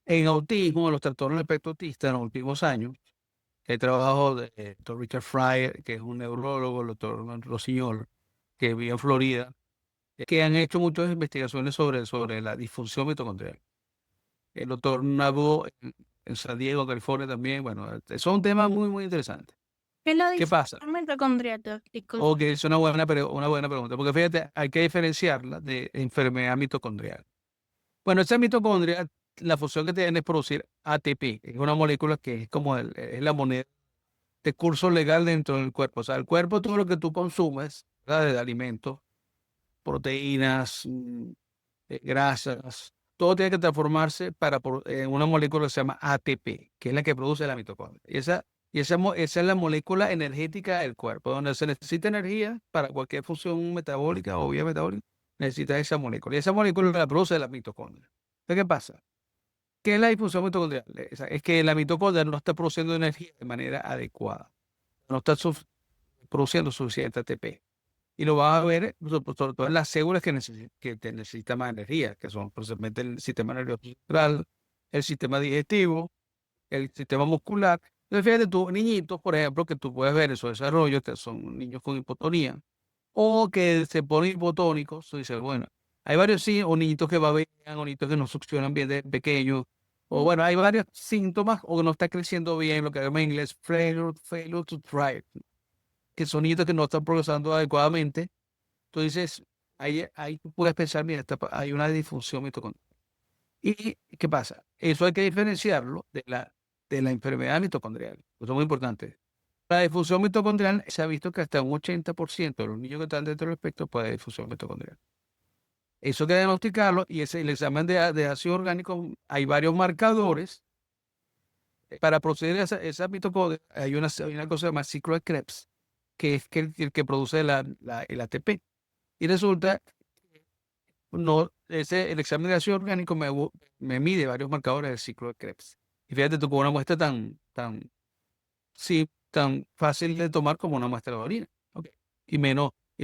en autismo, los trastornos del espectro autista en los últimos años, he trabajado de doctor Richard Fryer, que es un neurólogo, el doctor Rossignol, que vive en Florida, que han hecho muchas investigaciones sobre la disfunción mitocondrial. El doctor Nabu en San Diego, California también, bueno, es un tema muy, muy interesante. ¿Qué es la ¿Qué pasa? disfunción mitocondrial? Disculpa. Ok, es una buena pregunta, porque fíjate, hay que diferenciarla de enfermedad mitocondrial. Bueno, esa mitocondria, la función que tiene es producir ATP, es una molécula que es como es la moneda de curso legal dentro del cuerpo. O sea, el cuerpo, todo lo que tú consumes, ¿verdad? De alimentos, proteínas, grasas, todo tiene que transformarse en una molécula que se llama ATP, que es la que produce la mitocondria. Esa es la molécula energética del cuerpo, donde se necesita energía para cualquier función metabólica o vía metabólica, necesita esa molécula. Y esa molécula la produce la mitocondria. Entonces, ¿qué pasa? ¿Qué es la difusión mitocondrial? Es que la mitocondria no está produciendo energía de manera adecuada, no está produciendo suficiente ATP. Y lo vas a ver sobre todo en las células que te necesitan más energía, que son precisamente el sistema nervioso central, el sistema digestivo, el sistema muscular. Entonces, fíjate tú, niñitos, por ejemplo, que tú puedes ver en su desarrollo, que son niños con hipotonía, o que se ponen hipotónicos, tú dices, bueno, hay varios sí, o niñitos que babean, o niñitos que no succionan bien de pequeños, o bueno, hay varios síntomas, o que no está creciendo bien, lo que llaman en inglés failure to thrive, que son niñitos que no están progresando adecuadamente. Tú dices, ahí tú puedes pensar, mira, hay una disfunción mitocondrial. ¿Y qué pasa? Eso hay que diferenciarlo de la enfermedad mitocondrial. Eso es muy importante. La disfunción mitocondrial se ha visto que hasta un 80% de los niños que están dentro del espectro puede haber disfunción mitocondrial. Eso hay que diagnosticarlo y el examen de ácido orgánico, hay varios marcadores para proceder a esa mitocondria. Hay una cosa que se llama ciclo de Krebs, que es el que produce el ATP. Y resulta no, el examen de ácido orgánico me mide varios marcadores del ciclo de Krebs. Y fíjate tú, con una muestra sí, tan fácil de tomar como una muestra de orina. ¿Ok? Y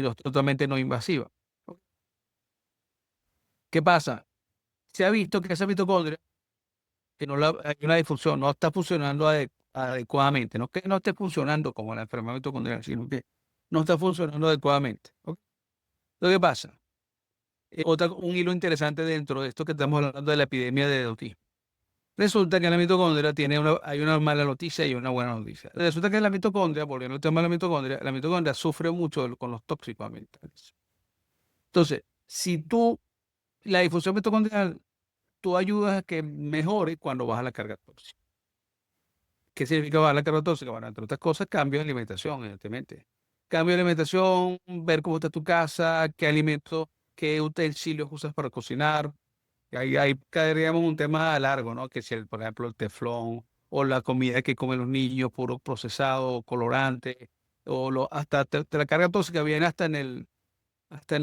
totalmente no invasiva. ¿Ok? ¿Qué pasa? Se ha visto que esa mitocondria, hay una disfunción, no está funcionando adecuadamente. No es que no esté funcionando como la enfermedad mitocondrial, sino que no está funcionando adecuadamente. ¿Ok? Entonces, ¿qué pasa? Un hilo interesante dentro de esto que estamos hablando de la epidemia de autismo. Resulta que la mitocondria hay una mala noticia y una buena noticia. Resulta que la mitocondria, volviendo al tema de la mitocondria sufre mucho con los tóxicos ambientales. Entonces, la difusión mitocondrial, tú ayudas a que mejore cuando baja la carga tóxica. ¿Qué significa bajar la carga tóxica? Bueno, entre otras cosas, cambio de alimentación, evidentemente. Cambio de alimentación, ver cómo está tu casa, qué alimentos, qué utensilios usas para cocinar. Ahí caeríamos un tema largo, ¿no? Que si, por ejemplo, el teflón o la comida que comen los niños, puro procesado, colorante, hasta la carga tóxica viene hasta en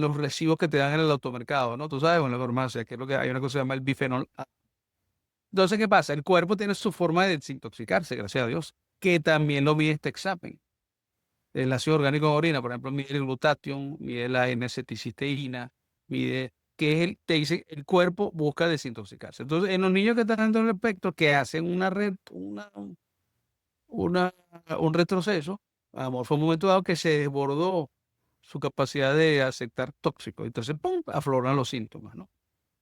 los recibos que te dan en el automercado, ¿no? Tú sabes, en la farmacia, que es lo que hay una cosa que se llama el bifenol A. Entonces, ¿qué pasa? El cuerpo tiene su forma de desintoxicarse, gracias a Dios, que también lo mide este examen. El ácido orgánico en orina, por ejemplo, mide el glutatión, mide la N-acetilcisteína, mide te dice, el cuerpo busca desintoxicarse. Entonces, en los niños que están dentro del espectro, que hacen un retroceso, a lo mejor fue un momento dado que se desbordó su capacidad de aceptar tóxicos. Entonces, ¡pum!, afloran los síntomas, ¿no?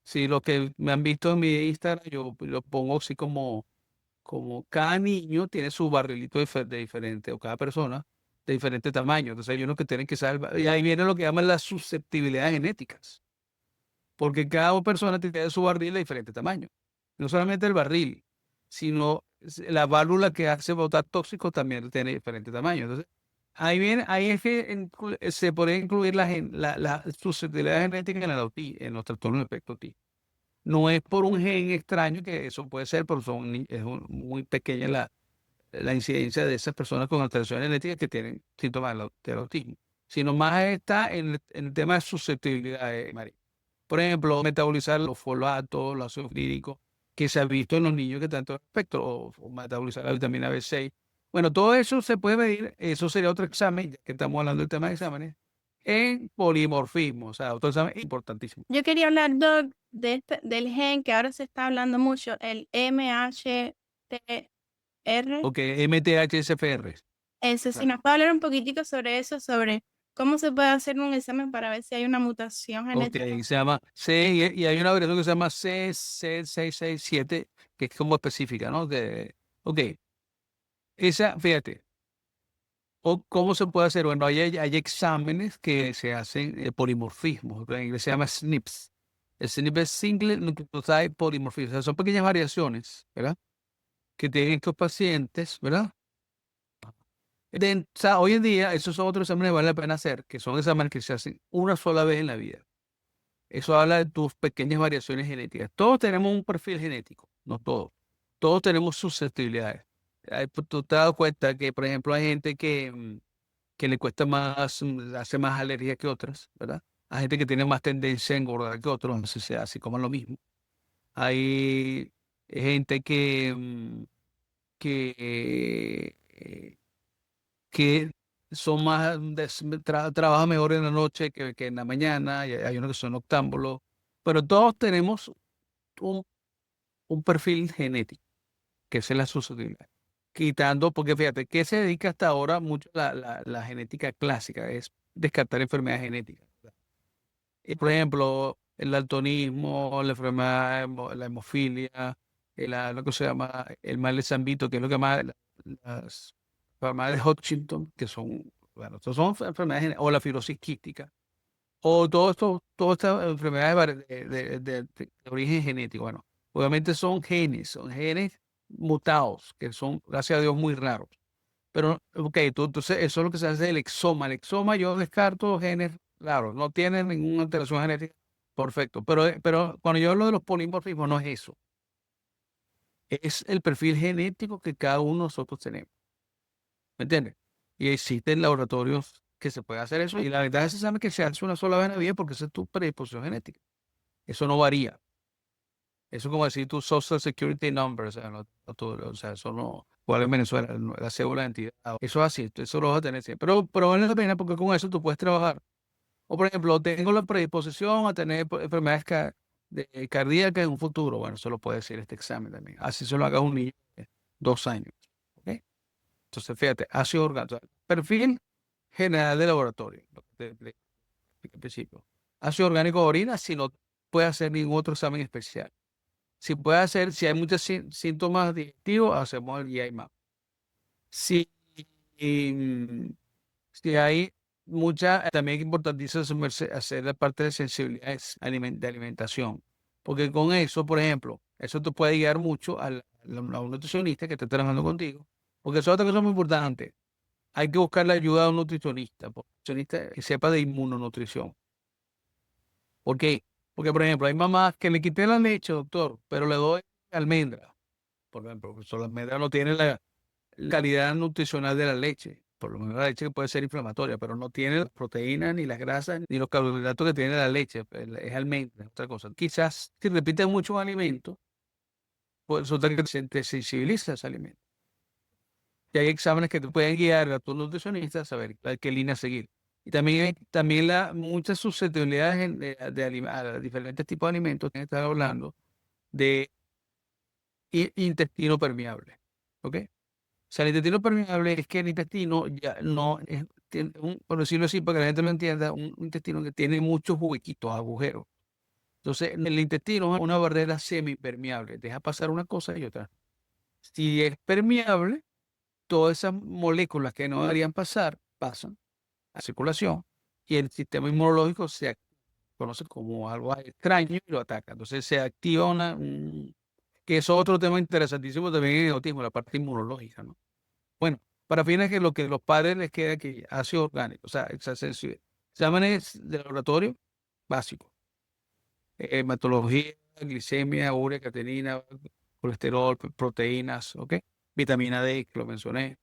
Si lo que me han visto en mi Instagram, yo lo pongo así como cada niño tiene su barrilito de diferente, o cada persona de diferente tamaño. Entonces hay unos que tienen que saber, y ahí viene lo que llaman las susceptibilidades genéticas, porque cada persona tiene su barril de diferente tamaño. No solamente el barril, sino la válvula que hace botar tóxicos también tiene diferente tamaño. Entonces, ahí es que se puede incluir la susceptibilidad genética en los trastornos de espectro autismo. No es por un gen extraño, que eso puede ser, pero muy pequeña la incidencia de esas personas con alteraciones genéticas que tienen síntomas del autismo, sino más está en el tema de susceptibilidad, María. Por ejemplo, metabolizar los folatos, los ácidos fluorhídricos, que se ha visto en los niños que están en todo el espectro, o metabolizar la vitamina B6. Bueno, todo eso se puede medir, eso sería otro examen, ya que estamos hablando del tema de exámenes, en polimorfismo, o sea, otro examen importantísimo. Yo quería hablar, Doc, del gen que ahora se está hablando mucho, el MHTR. Ok, MTHFR. Ese, si nos puede hablar un poquitico sobre eso, sobre cómo se puede hacer un examen para ver si hay una mutación Ok, genética. se llama y hay una variación que se llama C667, que es como específica, ¿no? Ok, fíjate, ¿cómo se puede hacer? Bueno, hay exámenes que se hacen polimorfismos, en inglés se llama SNPs. El SNP es Single Nucleotide Polymorphism, o sea, son pequeñas variaciones, ¿verdad? Que tienen estos pacientes, ¿verdad? O sea, hoy en día, esos son otros exámenes que vale la pena hacer, que son exámenes que se hacen una sola vez en la vida. Eso habla de tus pequeñas variaciones genéticas. Todos tenemos un perfil genético, no todos. Todos tenemos susceptibilidades. Tú te has dado cuenta que, por ejemplo, hay gente que le cuesta más, hace más alergia que otras, ¿verdad? Hay gente que tiene más tendencia a engordar que otros, no sé si así como lo mismo. Hay gente que, que son más, trabajan mejor en la noche que en la mañana, y hay unos que son noctámbulos, pero todos tenemos un, un perfil genético, que es la susceptibilidad. Quitando, porque fíjate, ¿qué se dedica hasta ahora mucho la genética clásica? Es descartar enfermedades genéticas. Y, por ejemplo, el daltonismo, la enfermedad, la hemofilia, lo que se llama el mal de San Vito, que es lo que llama las enfermedades de Hodgkin, que son, bueno, estas son enfermedades, o la fibrosis quística, o todo esto, todas estas enfermedades de origen genético. Bueno, obviamente son genes mutados, que son, gracias a Dios, muy raros. Pero, ok, entonces eso es lo que se hace el exoma. El exoma yo descarto genes raros, no tienen ninguna alteración genética. Perfecto. Pero cuando yo hablo de los polimorfismos, no es eso. Es el perfil genético que cada uno de nosotros tenemos. ¿Me entiendes? Y existen laboratorios que se puede hacer eso. Y la verdad es que se sabe que se hace una sola vez en la vida porque esa es tu predisposición genética. Eso no varía. Eso es como decir tu Social Security Number, o sea, o sea, eso no, igual en Venezuela, la cédula de identidad, eso es así, eso lo vas a tener siempre. Pero vale la pena porque con eso tú puedes trabajar. O por ejemplo, tengo la predisposición a tener enfermedades cardíacas en un futuro. Bueno, eso lo puede decir este examen también. Así se lo haga un niño de 2 años. ¿Ok? Entonces, fíjate, ácido orgánico, perfil general de laboratorio, lo que te expliqué al principio. Ácido orgánico de orina, si no puede hacer ningún otro examen especial. Si puede hacer, si hay muchos síntomas digestivos, hacemos el GI map. Si, mm, si hay mucha, también es importantísimo hacer la parte de sensibilidad de alimentación. Porque con eso, por ejemplo, eso te puede guiar mucho a un nutricionista que esté trabajando contigo. Porque eso es otra cosa muy importante. Hay que buscar la ayuda de un nutricionista, un nutricionista que sepa de inmunonutrición. ¿Por qué? Porque, por ejemplo, hay mamás que le quité la leche, doctor, pero le doy almendra. Por ejemplo, pues, la almendra no tiene la calidad nutricional de la leche. Por lo menos la leche puede ser inflamatoria, pero no tiene las proteínas, ni las grasas, ni los carbohidratos que tiene la leche. Es almendra, es otra cosa. Quizás si repites mucho un alimento, pues resulta que te sensibiliza ese alimento. Y hay exámenes que te pueden guiar a tu nutricionista a saber qué línea seguir. Y también hay muchas susceptibilidades a diferentes tipos de alimentos. Que estar hablando de intestino permeable. ¿Ok? O sea, el intestino permeable es que el intestino ya no es, por decirlo así, para que la gente lo entienda, un intestino que tiene muchos huequitos, agujeros. Entonces, el intestino es una barrera semipermeable, deja pasar una cosa y otra. Si es permeable, todas esas moléculas que no deberían pasar, pasan a circulación y el sistema inmunológico conoce como algo extraño y lo ataca. Entonces, se activa que es otro tema interesantísimo también en el autismo, la parte inmunológica, ¿no? Bueno, para fines que lo que los padres les queda que ácido orgánico, o sea, exámenes de laboratorio básicos, hematología, glicemia, urea, creatinina, colesterol, proteínas, ¿ok? Vitamina D, que lo mencioné.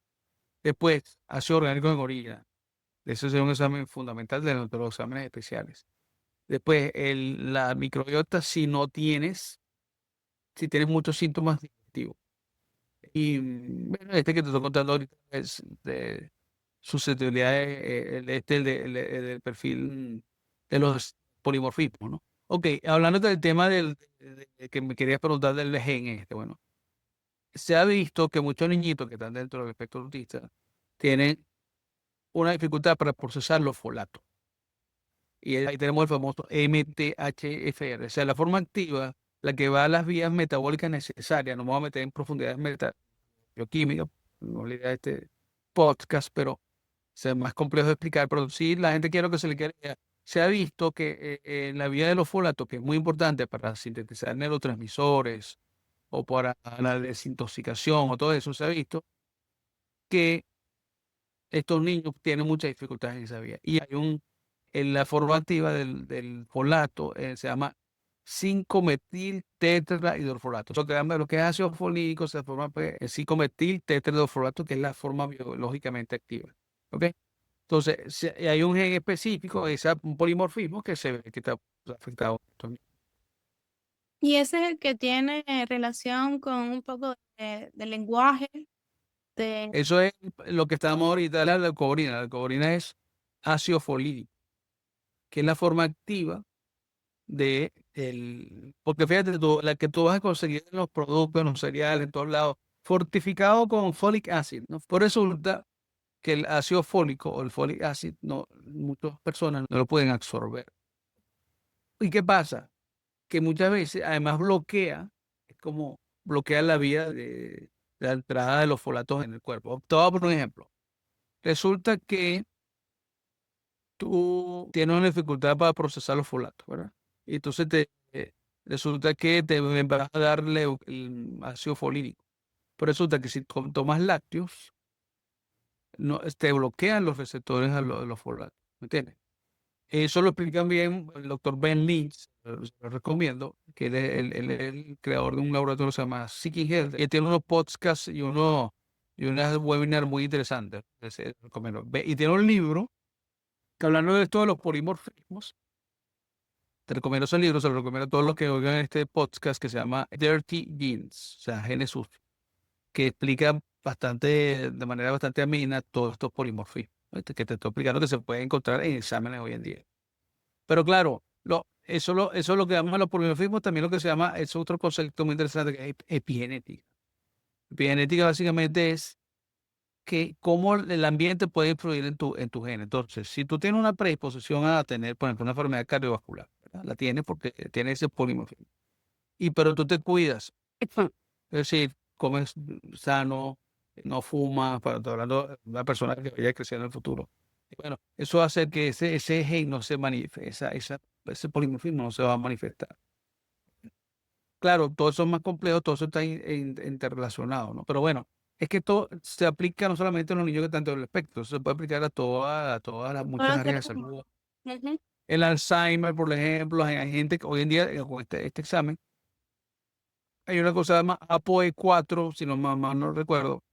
Después, ácido orgánico en orina. Eso es un examen fundamental de los exámenes especiales. Después, la microbiota si tienes muchos síntomas digestivos. Y bueno, este que te estoy contando ahorita es de susceptibilidades, el del perfil de los polimorfismos, ¿no? Ok, hablando del tema que me querías preguntar del gen bueno, se ha visto que muchos niñitos que están dentro del espectro autista tienen una dificultad para procesar los folatos. Y ahí tenemos el famoso MTHFR, o sea, la forma activa, la que va a las vías metabólicas necesarias. No me voy a meter en profundidades bioquímicas, no la idea de este podcast, pero es más complejo de explicar, pero sí la gente quiere que se le quede. Se ha visto que en la vía de los folatos, que es muy importante para sintetizar neurotransmisores o para la desintoxicación o todo eso, se ha visto que estos niños tienen muchas dificultades en esa vía. Y hay en la forma activa del folato se llama 5-metil tetrahidrofolato. Lo que es ácido fólico se forma pues, en 5-metil tetrahidrofolato, que es la forma biológicamente activa. ¿Ok? Entonces, si hay un gen específico, un polimorfismo que se ve que está afectado. Y ese es el que tiene relación con un poco de lenguaje, de... Eso es lo que estábamos ahorita, la leucovorina. La leucovorina es ácido folílico, que es la forma activa porque fíjate tú, la que tú vas a conseguir en los productos, en los cereales, en todos lados, fortificado con folic acid, ¿no? Pues resulta que el ácido fólico o el folic acid, no, muchas personas no lo pueden absorber. ¿Y qué pasa? Que muchas veces además es como bloquea la vía de la entrada de los folatos en el cuerpo. Te voy a poner un ejemplo. Resulta que tú tienes una dificultad para procesar los folatos, ¿verdad? Y entonces resulta que te vas a darle el ácido folílico. Pero resulta que si tomas lácteos, no, te bloquean los receptores a los folatos, ¿me entiendes? Eso lo explica bien el doctor Ben Lynch, se lo recomiendo, que él es el creador de un laboratorio que se llama Seeking Health, que tiene unos podcasts y unas webinars muy interesantes. Se recomiendo. Y tiene un libro que hablando de esto de los polimorfismos, te recomiendo ese libro, se lo recomiendo a todos los que oigan este podcast que se llama Dirty Genes, o sea, genes sucios, que explica de manera bastante amena todos estos polimorfismos, ¿viste? Que te estoy explicando que se pueden encontrar en exámenes hoy en día. Pero claro, eso es lo que llamamos los polimorfismos, también lo que se llama, es otro concepto muy interesante que es epigenética. Epigenética básicamente es que cómo el ambiente puede influir en tu gen. Entonces, si tú tienes una predisposición a tener, por ejemplo, una enfermedad cardiovascular, ¿verdad? La tienes porque tienes ese polimorfismo. Pero tú te cuidas, es decir, comes sano, no fumas, para estoy hablando de una persona que vaya a crecer en el futuro. Y bueno, eso hace que ese gen no se manifieste, ese polimorfismo no se va a manifestar. Claro, todo eso es más complejo, todo eso está interrelacionado, ¿no? Pero bueno, es que todo se aplica no solamente a los niños que están en el espectro, se puede aplicar a todas las muchas Ahora áreas de tenemos. salud. Ujú. El Alzheimer, por ejemplo, hay gente que hoy en día, con este examen, hay una cosa más APOE4, si no mal no recuerdo,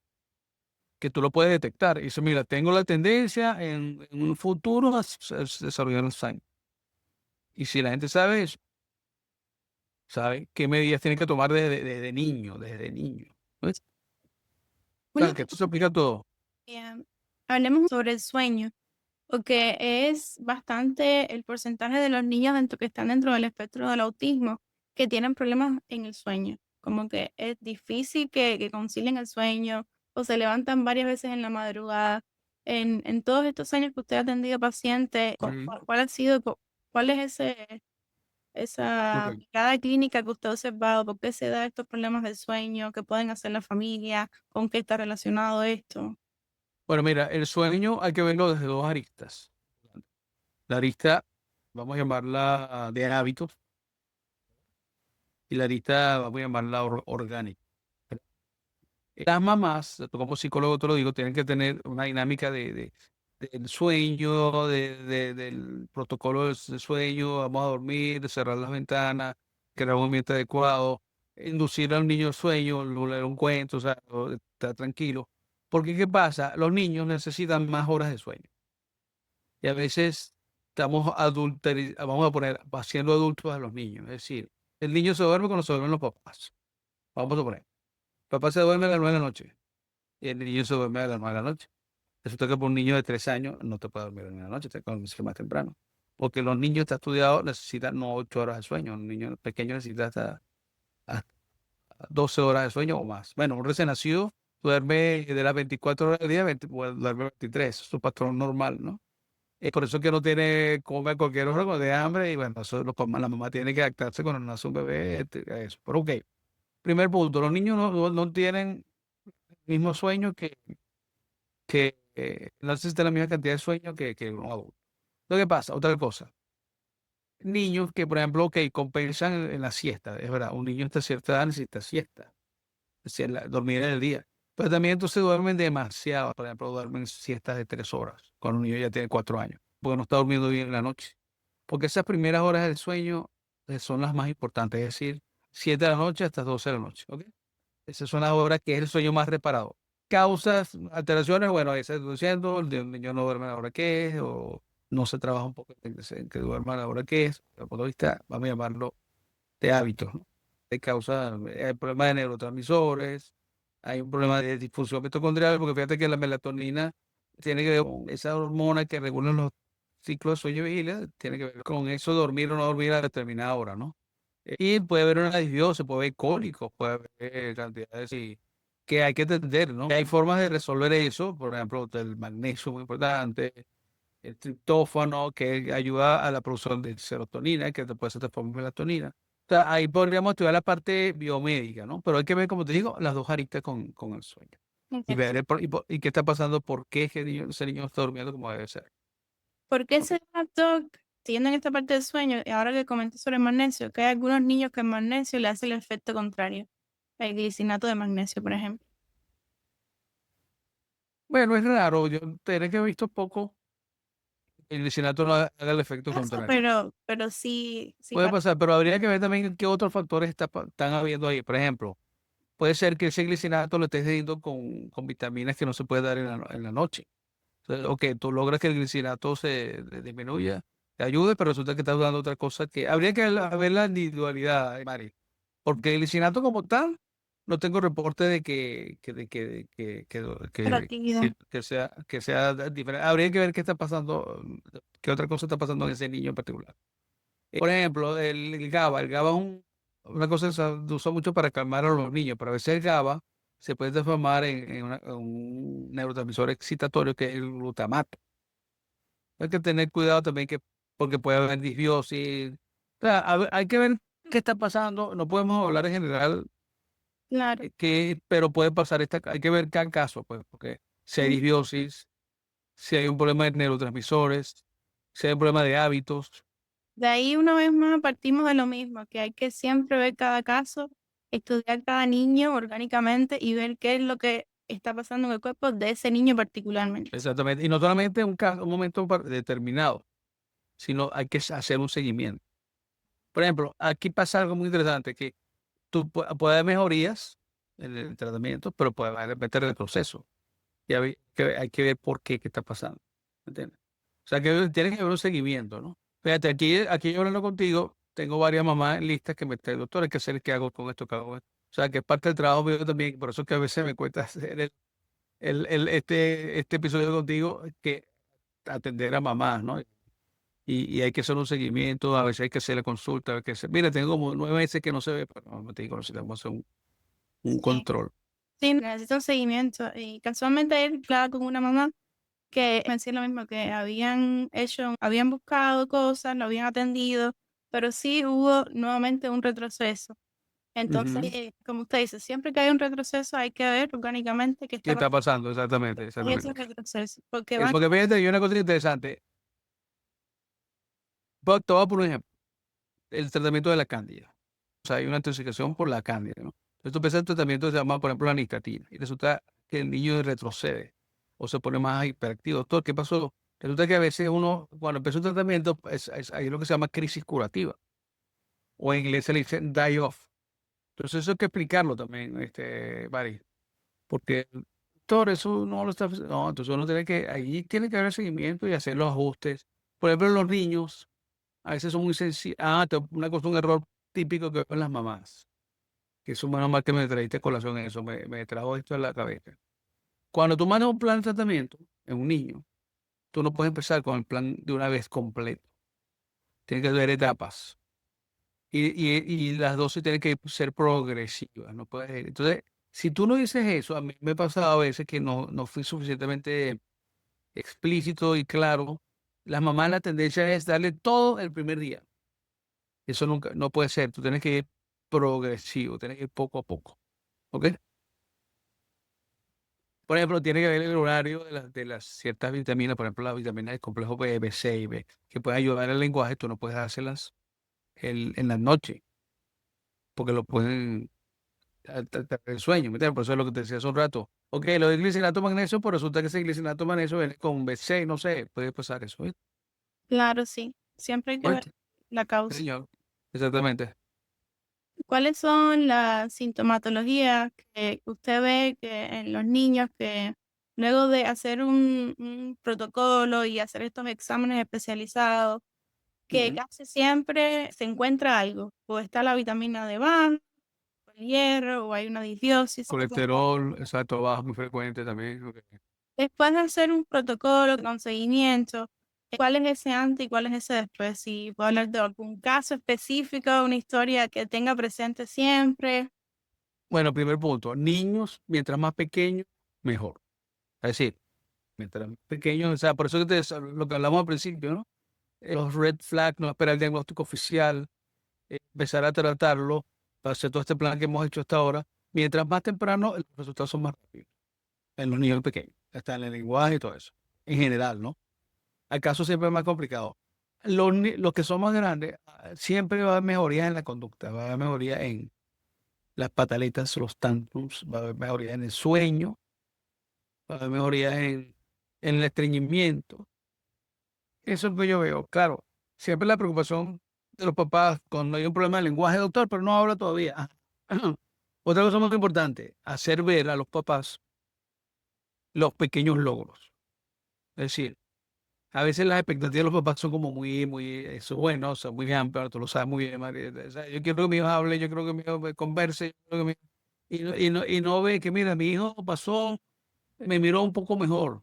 que tú lo puedes detectar. Y dice, mira, tengo la tendencia en un futuro a desarrollar Alzheimer. Y si la gente sabe eso, sabe qué medidas tiene que tomar desde niño, desde niño. ¿Ves? Una Claro, que esto se aplica a todo. hablemos sobre el sueño, porque es bastante el porcentaje de los niños dentro que están dentro del espectro del autismo que tienen problemas en el sueño. Como que es difícil que concilien el sueño o se levantan varias veces en la madrugada. En todos estos años que usted ha atendido pacientes, ¿cuál ha sido, cuál es esa Ok. mirada clínica que usted ha observado? ¿Por qué se da estos problemas del sueño? ¿Qué pueden hacer la familia? ¿Con qué está relacionado esto? Bueno, mira, el sueño hay que verlo desde dos aristas. La arista, vamos a llamarla de hábitos, y la arista, vamos a llamarla orgánica. Las mamás, tú como psicólogo te lo digo, tienen que tener una dinámica del sueño, del protocolo del sueño, vamos a dormir, cerrar las ventanas, crear un ambiente adecuado, inducir al niño al sueño, leer un cuento, o sea, estar tranquilo. Porque, ¿qué pasa? Los niños necesitan más horas de sueño. Y a veces vamos a poner, haciendo adultos a los niños. Es decir, el niño se duerme cuando se duermen los papás. Vamos a poner, el papá se duerme a las 9 de la noche y el niño se duerme a las 9 de la noche. Resulta que por un niño de 3 años no te puede dormir a las 9 de la noche, te puede dormir más temprano. Porque los niños, está estudiado, necesitan no 8 horas de sueño. Un niño pequeño necesita hasta 12 horas de sueño o más. Bueno, un recién nacido duerme de las 24 horas del día, duerme 23. Es su patrón normal, ¿no? Es por eso que no come a cualquier hora cuando tiene hambre y bueno, eso la mamá tiene que adaptarse cuando nace un bebé, a eso. Pero ok, primer punto, los niños no tienen el mismo sueño no necesitan la misma cantidad de sueño que un adulto. Lo que pasa, otra cosa, niños que por ejemplo, ok, compensan en la siesta, es verdad, un niño hasta cierta edad necesita siesta, es decir, dormir en el día. Pero también entonces duermen demasiado, por ejemplo, duermen siestas de 3 horas, cuando un niño ya tiene 4 años. porque no está durmiendo bien en la noche. Porque esas primeras horas del sueño son las más importantes, es decir, 7 de la noche hasta 12 de la noche, ¿ok? Esas son las horas que es el sueño más reparador. Causas, alteraciones, bueno, ahí se está diciendo, el niño no duerme a la hora que es, o no se trabaja un poco en que duerma a la hora que es, desde el punto de vista, vamos a llamarlo, de hábitos, ¿no? De causa, hay problemas de neurotransmisores, hay un problema de disfunción mitocondrial, porque fíjate que la melatonina tiene que ver con esa hormona que regula los ciclos de sueño y vigilia, tiene que ver con eso, dormir o no dormir a determinada hora, ¿no? Y puede haber una disbiosis, puede haber cólicos, puede haber cantidades que hay que entender, ¿no? Hay formas de resolver eso, por ejemplo, el magnesio muy importante, el triptófano, que ayuda a la producción de serotonina, que después se transforma en melatonina. O sea, ahí podríamos estudiar la parte biomédica, ¿no? Pero hay que ver, como te digo, las dos aristas con el sueño. Y Ok. ver y qué está pasando, por qué ese niño está durmiendo como debe ser. ¿Por qué ¿Ok? se Doc, siguiendo en esta parte del sueño, y ahora que comenté sobre el magnesio, que hay algunos niños que el magnesio le hace el efecto contrario? El glicinato de magnesio, por ejemplo. Bueno, es raro, yo tendré que haber visto poco el lisinato no haga el efecto Pasa, contrario. pero sí, sí Puede pasa. pasar, pero habría que ver también qué otros factores están habiendo ahí. Por ejemplo, puede ser que ese glicinato lo estés teniendo con vitaminas que no se puede dar en la noche. Entonces, ok, tú logras que el glicinato se disminuya, te ayude, pero resulta que estás dando otra cosa que habría que ver la individualidad, Mari. Porque el glicinato como tal, no tengo reporte de La actividad. que sea diferente. Habría que ver qué está pasando, qué otra cosa está pasando en ese niño en particular. Por ejemplo, el GABA. El GABA es una cosa que se usa mucho para calmar a los niños, pero a veces el GABA se puede transformar en un neurotransmisor excitatorio que es el glutamato. Hay que tener cuidado también porque puede haber disbiosis. O sea, hay que ver qué está pasando. No podemos hablar en general, Claro. pero puede pasar hay que ver cada caso, pues, porque si hay Mm. disbiosis, si hay un problema de neurotransmisores, si hay un problema de hábitos. De ahí una vez más partimos de lo mismo, que hay que siempre ver cada caso, estudiar cada niño orgánicamente y ver qué es lo que está pasando en el cuerpo de ese niño particularmente. Exactamente. Y no solamente un momento determinado, sino hay que hacer un seguimiento. Por ejemplo, aquí pasa algo muy interesante, que puede haber mejorías en el tratamiento, pero puede haber de repente retroceso. Y hay que ver por qué está pasando. ¿Me entiendes? O sea, que tiene que haber un seguimiento, ¿no? Fíjate, aquí yo hablando contigo, tengo varias mamás listas que me están, doctor, hay que hacer, ¿qué hago con esto? ¿Qué hago con esto? O sea, que es parte del trabajo mío también, por eso es que a veces me cuesta hacer este episodio contigo, que atender a mamás, ¿no? Y hay que hacer un seguimiento, a veces hay que hacer la consulta, hay que hacer, mira, tengo como 9 meses que no se ve, pero no, te digo, necesitamos hacer un Sí. control. Sí, necesito un seguimiento. Y casualmente ayer hablaba con una mamá que me decía lo mismo, que habían buscado cosas, lo habían atendido, pero sí hubo nuevamente un retroceso. Entonces, Ujú. como usted dice, siempre que hay un retroceso hay que ver orgánicamente qué ¿Qué está está pasando pasando? Exactamente, en ese exactamente. retroceso, porque van, Porque fíjate, hay una cosa interesante. Te voy a poner un ejemplo. El tratamiento de la cándida. O sea, hay una intoxicación por la cándida, ¿no? Entonces tú empiezas el tratamiento que se llama, por ejemplo, la nistatina. Y resulta que el niño retrocede o se pone más hiperactivo. Doctor, ¿qué pasó? Resulta que a veces uno, cuando empieza un tratamiento, hay lo que se llama crisis curativa. O en inglés se le dice die off. Entonces eso hay que explicarlo también, Mari. Porque, doctor, eso no lo está. No, entonces uno tiene ahí tiene que haber seguimiento y hacer los ajustes. Por ejemplo, los niños a veces son muy sencillos. Una cosa, un error típico que veo en las mamás, que eso menos mal que me trajiste a colación eso, me trajo esto en la cabeza. Cuando tú mandas un plan de tratamiento en un niño, tú no puedes empezar con el plan de una vez completo. Tienes que haber etapas. Y las dosis tienen que ser progresivas. No puedes. Entonces, si tú no dices eso, a mí me ha pasado a veces que no fui suficientemente explícito y claro. Las mamás, la tendencia es darle todo el primer día. Eso nunca, no puede ser. Tú tienes que ir progresivo, tienes que ir poco a poco. ¿Ok? Por ejemplo, tiene que ver el horario de las ciertas vitaminas, por ejemplo, las vitaminas del complejo B, B6 y B, que pueden ayudar al lenguaje. Tú no puedes hacerlas en la noche, porque lo pueden el sueño. ¿Me entiendes? Por eso es lo que te decía hace un rato. Ok, lo del glicinato magnesio, pues resulta que ese glicinato magnesio viene con B6, no sé, puede pasar eso. ¿Eh? Claro, sí. Siempre hay que ver Oíste, la causa. señor. Exactamente. ¿Cuáles son las sintomatologías que usted ve que en los niños que luego de hacer un protocolo y hacer estos exámenes especializados, que Ujú. casi siempre se encuentra algo? O está la vitamina D baja, o el hierro, o hay una disbiosis. Colesterol, exacto, bajo muy frecuente también. Ok. Después de hacer un protocolo con seguimiento, ¿cuál es ese antes y cuál es ese después? Si puedo hablar de algún caso específico, una historia que tenga presente siempre. Bueno, primer punto, niños, mientras más pequeños, mejor. Es decir, mientras más pequeños, o sea, por eso que lo que hablamos al principio, ¿no? Los red flags, no esperar el diagnóstico oficial, empezar a tratarlo, para hacer todo este plan que hemos hecho hasta ahora. Mientras más temprano, los resultados son más rápidos en los niños pequeños, hasta en el lenguaje y todo eso, en general, ¿no? ¿Acaso siempre es más complicado? Los que son más grandes, siempre va a haber mejorías en la conducta, va a haber mejoría en las pataletas, los tantrums, va a haber mejoría en el sueño, va a haber mejoría en el estreñimiento. Eso es lo que yo veo. Claro, siempre la preocupación de los papás cuando hay un problema de lenguaje, doctor, pero no habla todavía. Otra cosa muy importante, hacer ver a los papás los pequeños logros. Es decir, a veces las expectativas de los papás son como eso bueno, son muy amplias, tú lo sabes muy bien, María. O sea, yo quiero que mi hijo hable, yo creo que mi hijo converse, yo creo que y no ve que, mira, mi hijo pasó, me miró un poco mejor,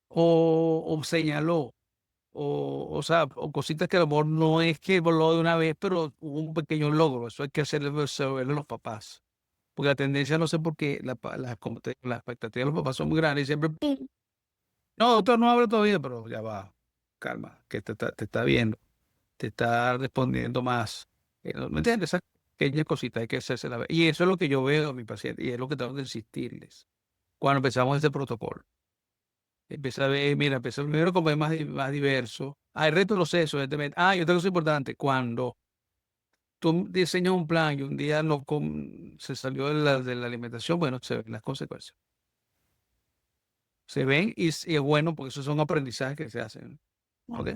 o señaló, o sea, o cositas que a lo mejor no es que lo de una vez, pero hubo un pequeño logro. Eso hay que hacerle saber a los papás. Porque la tendencia, no sé por qué, como te digo, las expectativas de los papás son muy grandes y siempre, Sí. no, doctor, no habla todavía, pero ya va, calma, que te está viendo, te está respondiendo más. ¿Me entiendes? Esas pequeñas cositas hay que hacerse la vez. Y eso es lo que yo veo en mi paciente y es lo que tengo que insistirles cuando empezamos este protocolo. Empieza a ver, mira, empieza primero como es más diverso. Hay retos los sesos, evidentemente. Y otra cosa importante, cuando tú diseñas un plan y un día no se salió de la alimentación, bueno, se ven las consecuencias. Se ven y es bueno porque esos son aprendizajes que se hacen. ¿Ok?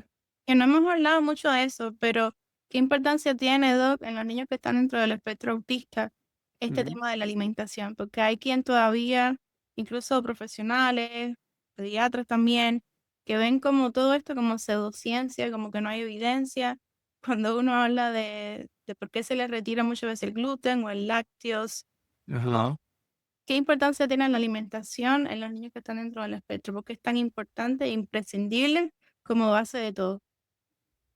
Que no hemos hablado mucho de eso, pero ¿qué importancia tiene, Doc, en los niños que están dentro del espectro autista, este Ujú. tema de la alimentación? Porque hay quien todavía, incluso profesionales, pediatras también, que ven como todo esto como pseudociencia, como que no hay evidencia. Cuando uno habla de por qué se les retira muchas veces el gluten o el lácteos, Ajá. ¿qué importancia tiene la alimentación en los niños que están dentro del espectro? ¿Por qué es tan importante e imprescindible como base de todo?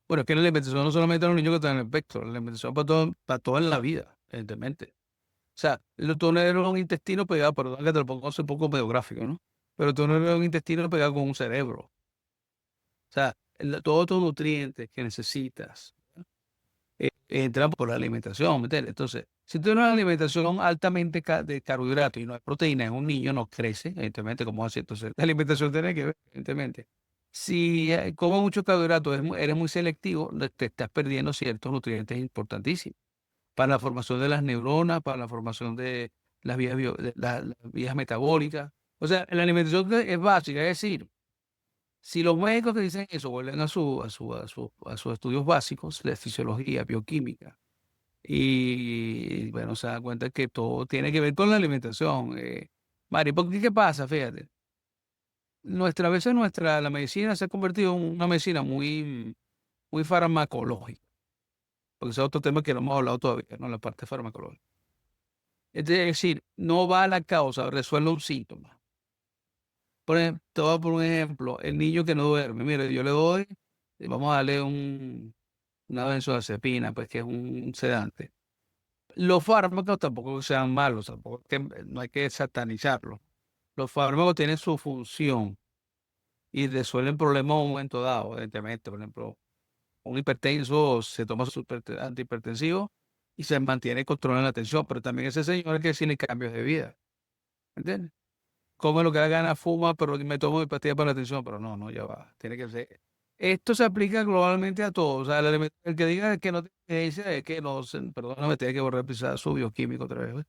Bueno, es que la alimentación no solamente a los niños que están en el espectro, la alimentación para todo en la vida, evidentemente. O sea, tú no eres un intestino pegado, perdón que te lo pongo así un poco medio gráfico, ¿no? Pero tú no eres un intestino pegado con un cerebro. O sea, todos tus nutrientes que necesitas entran por la alimentación, ¿me entiendes? Entonces, si tú tienes una alimentación altamente de carbohidratos y no hay proteína en un niño, no crece, evidentemente, como así. Entonces, la alimentación tiene que ver, evidentemente. Si comes muchos carbohidratos, eres muy selectivo, te estás perdiendo ciertos nutrientes importantísimos para la formación de las neuronas, para la formación de las vías, de las vías metabólicas. O sea, la alimentación es básica, es decir, si los médicos que dicen eso vuelven a sus estudios básicos de fisiología, bioquímica, y bueno, se dan cuenta que todo tiene que ver con la alimentación. Mari, porque ¿qué pasa? Fíjate, a veces la medicina se ha convertido en una medicina muy farmacológica, porque ese es otro tema que no hemos hablado todavía, ¿no? La parte farmacológica. Es decir, no va a la causa, resuelve un síntoma. Te voy a poner un ejemplo, el niño que no duerme, mire, yo le doy, vamos a darle una benzodiazepina, pues que es un sedante. Los fármacos tampoco sean malos, tampoco no hay que satanizarlos. Los fármacos tienen su función y resuelven problemas en un momento dado, evidentemente. Por ejemplo, un hipertenso se toma su antihipertensivo y se mantiene controlando la tensión, pero también ese señor hay que decirle cambios de vida, ¿entiendes? Come lo que da gana, fuma, pero me tomo mi pastilla para la tensión, pero no, no, ya va, tiene que ser. Esto se aplica globalmente a todos. O sea, el que diga que no tiene evidencia es que no, perdóname, tiene que volver a pisar su bioquímico otra vez. ¿Ves?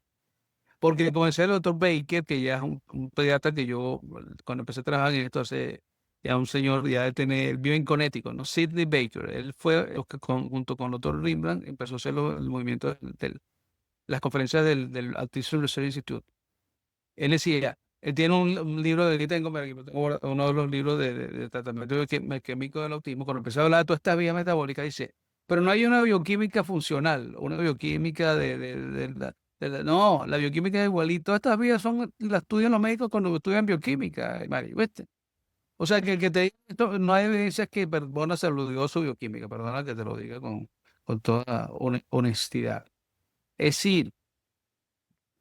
Porque como decía el doctor Baker, que ya es un pediatra que yo, cuando empecé a trabajar en esto hace ya un señor ya de tener, vive en Connecticut, ¿no? Sidney Baker. Él fue los que junto con el doctor Rembrandt empezó a hacer el movimiento las conferencias del Autism Research Institute. Él decía, él tiene un libro de, aquí tengo, mira, aquí tengo uno de los libros de tratamiento bioquímico del autismo. Cuando empezó a hablar de toda esta vía metabólica, dice, pero no hay una bioquímica funcional, una bioquímica no, la bioquímica es igual y todas estas vías las estudian los médicos cuando estudian bioquímica, Mari, ¿viste? O sea, que el que te diga esto, no hay evidencias que perdona se lo dio su bioquímica, perdona que te lo diga con toda honestidad. Es decir,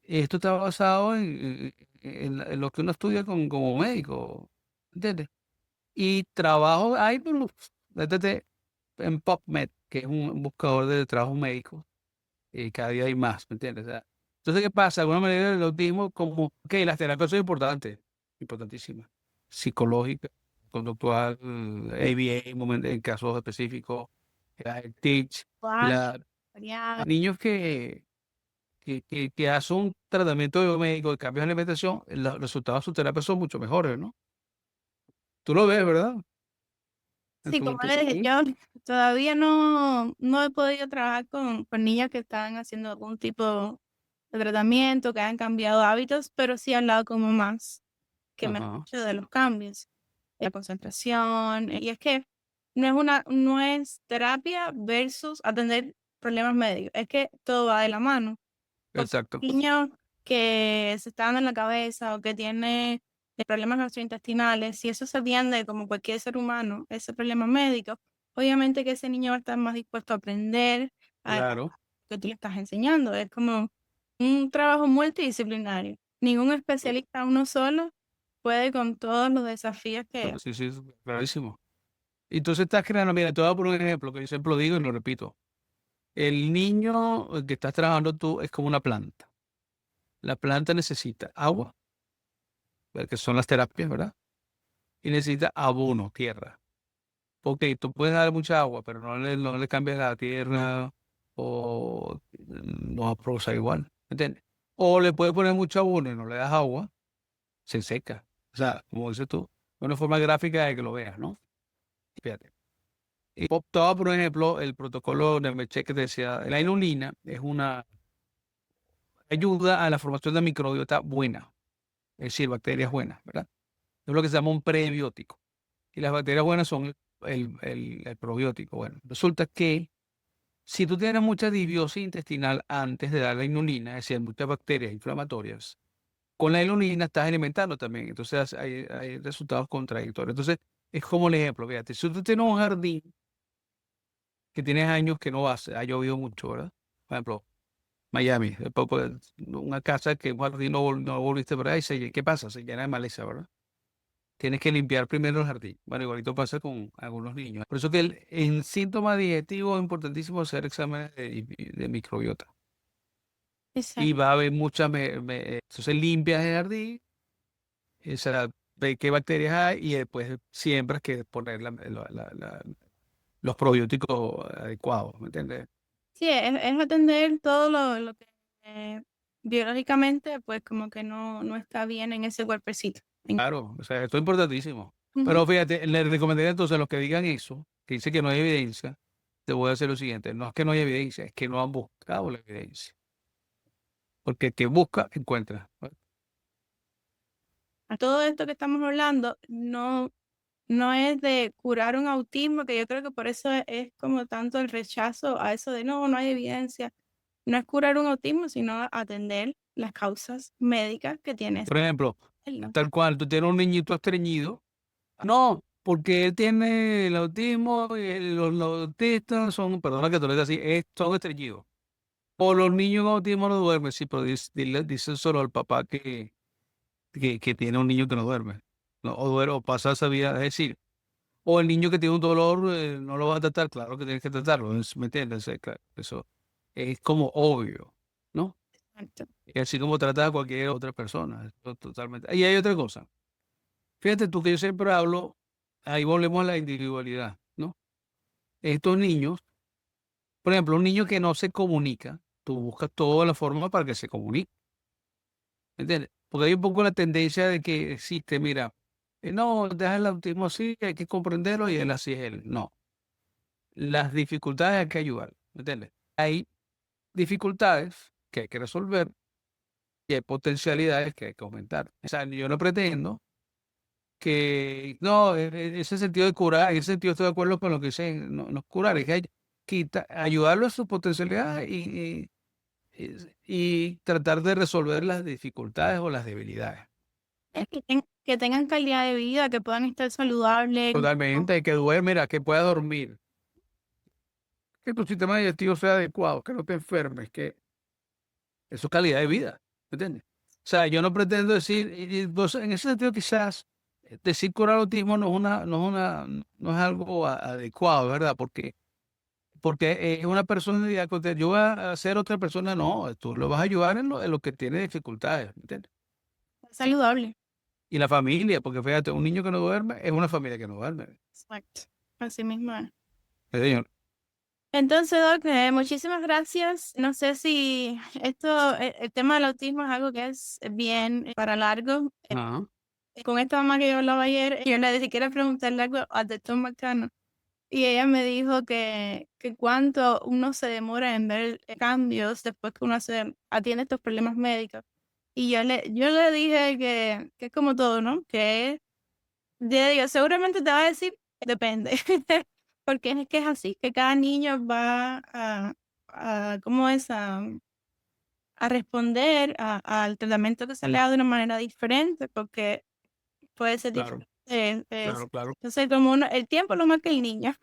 esto está basado en lo que uno estudia como médico, ¿entiendes? Y trabajo, hay, métete en PubMed, que es un buscador de trabajo médico, y cada día hay más, ¿me entiendes? O sea, entonces, ¿qué pasa? De alguna manera el autismo, como, ok, las terapias son importantes, importantísimas, psicológicas, conductual, ABA, en casos específicos, el TEACH, Guau, la, variado. niños que hacen un tratamiento biomédico de cambios de alimentación, los resultados de su terapia son mucho mejores, ¿no? Tú lo ves, ¿verdad? En Sí, como tu le dije, país. yo todavía no he podido trabajar con niños que están haciendo algún tipo de tratamiento, que han cambiado hábitos, pero sí he hablado con mamás que me han Ajá, dicho de los cambios, la concentración, y es que no es terapia versus atender problemas médicos, es que todo va de la mano. Porque exacto, un niño que se está dando en la cabeza o que tiene problemas gastrointestinales, si eso se atiende como cualquier ser humano, ese problema médico, obviamente que ese niño va a estar más dispuesto a aprender a claro. lo que tú le estás enseñando. Es como un trabajo multidisciplinario. Ningún especialista uno solo puede con todos los desafíos que... Sí, sí, es clarísimo. Y entonces estás creando, mira, te voy a poner un ejemplo que yo siempre lo digo y lo repito. El niño que estás trabajando tú es como una planta. La planta necesita agua, que son las terapias, ¿verdad? Y necesita abono, tierra. Ok, tú puedes dar mucha agua, pero no le cambias la tierra o no va a procesar igual, ¿entiendes? O le puedes poner mucho abono y no le das agua, se seca. O sea, como dices tú, una forma gráfica de que lo veas, ¿no? Fíjate. Y te voy a por ejemplo, el protocolo de Meche que te decía, la inulina es una ayuda a la formación de microbiota buena, es decir, bacterias buenas, ¿verdad? Es lo que se llama un prebiótico. Y las bacterias buenas son el probiótico. Bueno, resulta que si tú tienes mucha disbiosis intestinal antes de dar la inulina, es decir, muchas bacterias inflamatorias, con la inulina estás alimentando también. Entonces hay resultados contradictorios. Entonces, es como el ejemplo, fíjate, si tú tienes un jardín que tienes años que no vas, ha llovido mucho, ¿verdad? Por ejemplo, Miami, una casa que un jardín no volviste para ahí, ¿qué pasa? Se llena de maleza, ¿verdad? Tienes que limpiar primero el jardín. Bueno, igualito pasa con algunos niños. Por eso que en síntomas digestivos es importantísimo hacer exámenes de microbiota. Y Exacto. va a haber muchas, entonces limpias el jardín, ve qué bacterias hay y después siembras que poner los probióticos adecuados, ¿me entiendes? Sí, es atender todo lo que biológicamente pues como que no está bien en ese cuerpecito. Claro, o sea, esto es importantísimo. Ujú. Pero fíjate, le recomendaría entonces a los que digan eso, que dice que no hay evidencia, te voy a hacer lo siguiente, no es que no hay evidencia, es que no han buscado la evidencia. Porque el que busca, encuentra. A todo esto que estamos hablando no es de curar un autismo, que yo creo que por eso es como tanto el rechazo a eso de no hay evidencia. No es curar un autismo, sino atender las causas médicas que tiene Por ejemplo, él, ¿no? tal cual, tú tienes un niñito estreñido. No, porque él tiene el autismo y los autistas son, perdona que te lo diga así, son estreñidos. O los niños con autismo no duermen, sí, pero dicen solo al papá que tiene un niño que no duerme. No, o pasa esa vida, es decir, o el niño que tiene un dolor, no lo vas a tratar, claro que tienes que tratarlo, ¿me entiendes? Claro, eso es como obvio, ¿no? Exacto. Y así como tratas a cualquier otra persona, eso totalmente. Y hay otra cosa. Fíjate tú que yo siempre hablo, ahí volvemos a la individualidad, ¿no? Estos niños, por ejemplo, un niño que no se comunica, tú buscas toda la forma para que se comunique, ¿me entiendes? Porque hay un poco la tendencia de que existe, mira, No, deja el autismo así, hay que comprenderlo y él así es él. No, las dificultades hay que ayudar, ¿me entiendes? Hay dificultades que hay que resolver y hay potencialidades que hay que aumentar. O sea, yo no pretendo que, no, ese sentido de curar, en ese sentido estoy de acuerdo con lo que dicen, no, no es curar, es que hay ayudarlo a su potencialidad y tratar de resolver las dificultades o las debilidades. Que tengan calidad de vida, que puedan estar saludables. Totalmente, que duerme, mira, que pueda dormir, que tu sistema digestivo sea adecuado, que no te enfermes, que eso es calidad de vida, ¿me entiendes? O sea, yo no pretendo decir, pues, en ese sentido quizás decir curar autismo no es algo adecuado, ¿verdad? Porque es una personalidad que yo voy a ser otra persona, no, tú lo vas a ayudar en lo que tiene dificultades, ¿me entiendes? Saludable. Y la familia, porque fíjate, un niño que no duerme es una familia que no duerme. Exacto. Así mismo es. Sí, señor. Entonces, Doc, muchísimas gracias. No sé si el tema del autismo es algo que es bien para largo. Ajá. Con esta mamá que yo hablaba ayer, yo le dije, quiero preguntarle algo a Tom McCann. Y ella me dijo que cuánto uno se demora en ver cambios después que uno atiende estos problemas médicos. Y yo le dije que es como todo, ¿no? Yo digo, seguramente te va a decir, depende. Porque es que es así, que cada niño va ¿cómo es? A responder al tratamiento que se le da de una manera diferente, porque puede ser Claro, diferente. claro, claro. Entonces, como el tiempo lo marca el niño.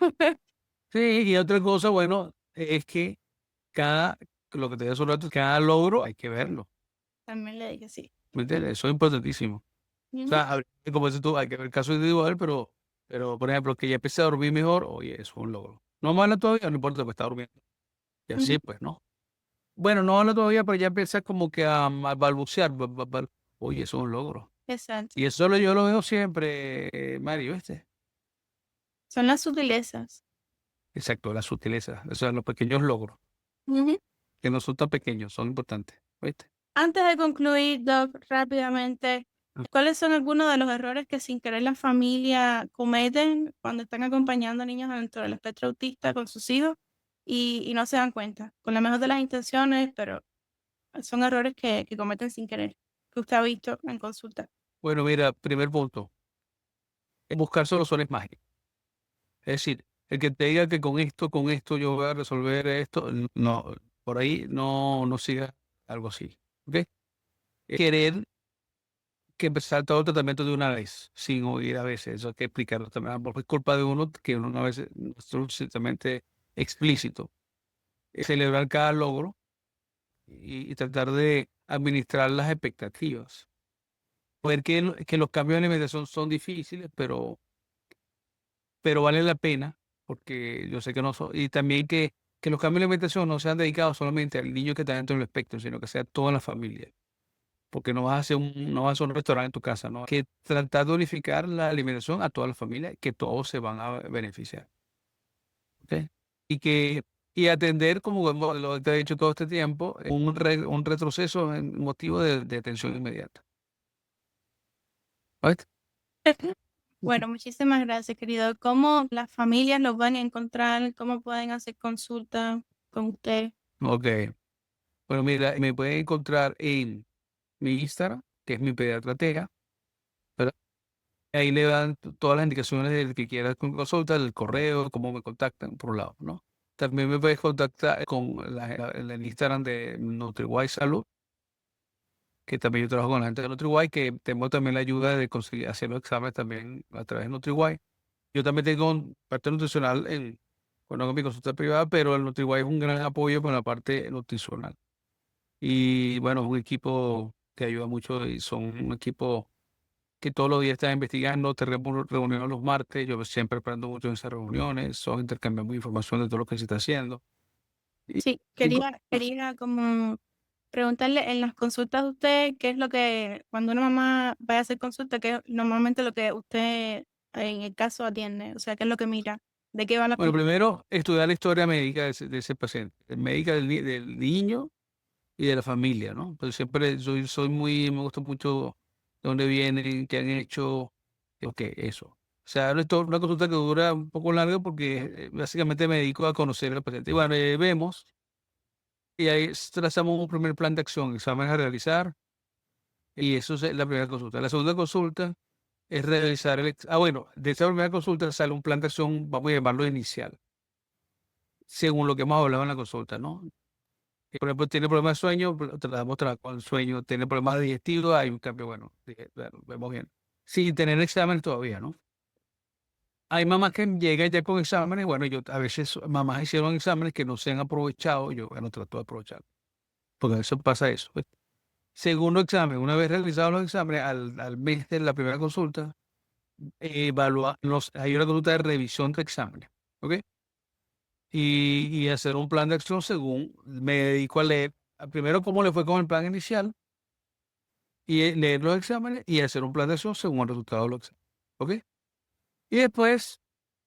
Sí, y otra cosa, bueno, es que cada, lo que te decía hace un rato, cada logro hay que verlo, También le dije sí. ¿me entiendes? Eso es importantísimo. O Ujú, sea, como dices tú, hay que ver el caso individual, pero por ejemplo, que ya empecé a dormir mejor, oye, eso es un logro. No me habla todavía, no importa, pues está durmiendo. Y ujú. así, pues, ¿no? Bueno, no habla todavía, pero ya empieza como que a balbucear. Oye, eso es un logro. Exacto. Y eso yo lo veo siempre, Mario, ¿viste? Son las sutilezas. Exacto, la sutileza, o sea, los pequeños logros, Ujú. que no son tan pequeños, son importantes, ¿viste? Antes de concluir, Doc, rápidamente, ¿cuáles son algunos de los errores que sin querer la familia cometen cuando están acompañando a niños dentro del espectro autista con sus hijos y no se dan cuenta? Con la mejor de las intenciones, pero son errores que cometen sin querer, que usted ha visto en consulta. Bueno, mira, primer punto, buscar soluciones mágicas. Es decir, el que te diga que con esto yo voy a resolver esto, no, por ahí no siga algo así, ¿ok? Querer que empezar todo el tratamiento de una vez, sin oír a veces, eso hay que explicarlo también, porque es culpa de uno que uno a veces no es suficientemente explícito. Celebrar cada logro y tratar de administrar las expectativas. Ver que los cambios de alimentación son difíciles, pero vale la pena, porque yo sé que no son, y también que los cambios de alimentación no sean dedicados solamente al niño que está dentro del espectro, sino que sea toda la familia, porque no vas a hacer un restaurante en tu casa, ¿no? Que tratar de unificar la alimentación a toda la familia, que todos se van a beneficiar, ¿ok? Y que y atender, como lo te he dicho todo este tiempo, un retroceso en motivo de atención inmediata. ¿Oíste? Bueno, muchísimas gracias, querido. ¿Cómo las familias los van a encontrar? ¿Cómo pueden hacer consulta con usted? Ok. Bueno, mira, me pueden encontrar en mi Instagram, que es mi pediatra Tega, ¿verdad? Ahí le dan todas las indicaciones del que quiera consulta, el correo, cómo me contactan, por un lado, ¿no? También me puedes contactar con el Instagram de NutriWise Salud, que también yo trabajo con la gente de NutriWise, que tengo también la ayuda de conseguir hacer los exámenes también a través de NutriWise. Yo también tengo parte nutricional bueno, con mi consulta privada, pero el NutriWise es un gran apoyo con la parte nutricional. Y bueno, es un equipo que ayuda mucho y son un equipo que todos los días están investigando, tenemos reuniones los martes, yo siempre aprendo mucho en esas reuniones, son intercambiamos información de todo lo que se está haciendo. Y, Sí, y quería como preguntarle en las consultas de usted, ¿qué es lo que, cuando una mamá va a hacer consulta, qué es normalmente lo que usted en el caso atiende? O sea, ¿qué es lo que mira? ¿De qué va la bueno, consulta? primero estudiar la historia médica de ese paciente, médica del niño y de la familia, ¿no? Pues siempre me gusta mucho de dónde vienen, qué han hecho, Ok, eso. O sea, esto es una consulta que dura un poco largo porque básicamente me dedico a conocer al paciente. Y bueno, vemos y ahí trazamos un primer plan de acción, exámenes a realizar, y eso es la primera consulta. La segunda consulta es realizar bueno, de esa primera consulta sale un plan de acción, vamos a llamarlo inicial, según lo que hemos hablado en la consulta, ¿no? Por ejemplo, tiene problemas de sueño, tratamos de trabajar con el sueño, tiene problemas digestivos, hay un cambio, bueno, bueno, vemos bien. Sin tener exámenes todavía, ¿no? Hay mamás que llegan ya con exámenes, bueno, yo a veces mamás hicieron exámenes que no se han aprovechado, yo, bueno, trato de aprovechar, porque a veces pasa eso. ¿Ves? Segundo examen, una vez realizados los exámenes, al mes de la primera consulta, hay una consulta de revisión de exámenes, ¿ok? Y hacer un plan de acción según me dedico a leer, primero cómo le fue con el plan inicial, y leer los exámenes y hacer un plan de acción según el resultado de los exámenes, ¿ok? Y después,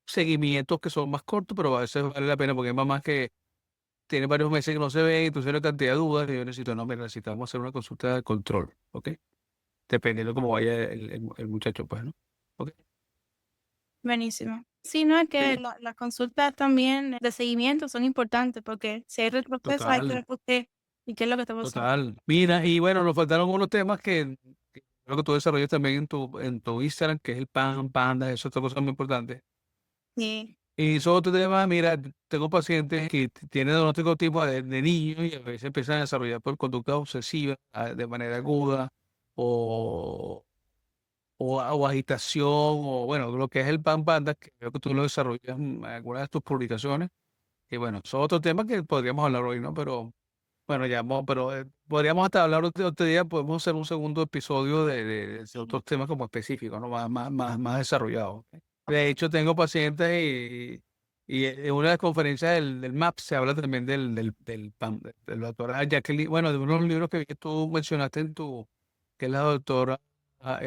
seguimientos que son más cortos, pero a veces vale la pena porque hay mamás que tienen varios meses que no se ven, entonces hay una cantidad de dudas y yo necesito, no, mira, necesitamos hacer una consulta de control, ¿ok? Dependiendo de cómo vaya el muchacho, pues, ¿no? ¿Ok? Buenísimo. Sí, no es que Sí, las consultas también de seguimiento son importantes porque si hay retroceso hay que total, ver por qué y qué es lo que está pasando. total. Mira, y bueno, nos faltaron unos temas que creo que tú desarrollas también en tu Instagram, que es el pan, panda, eso es otra cosa muy importante. Sí. Y son otro tema, mira, tengo pacientes que tienen diagnóstico tipo de niños y a veces empiezan a desarrollar por conducta obsesiva de manera aguda o, o agitación o bueno, lo que es el pan panda, que creo que tú lo desarrollas en algunas de tus publicaciones. Y bueno, son otros temas que podríamos hablar hoy, ¿no? Pero bueno, ya, pero podríamos hasta hablar otro día, podemos hacer un segundo episodio de Sí. otros temas como específicos, ¿no? Más desarrollados. ¿Ok? De hecho, tengo pacientes y en una de las conferencias del MAP se habla también del PAM, de la doctora Jacqueline, bueno, de unos libros que tú mencionaste que es la doctora,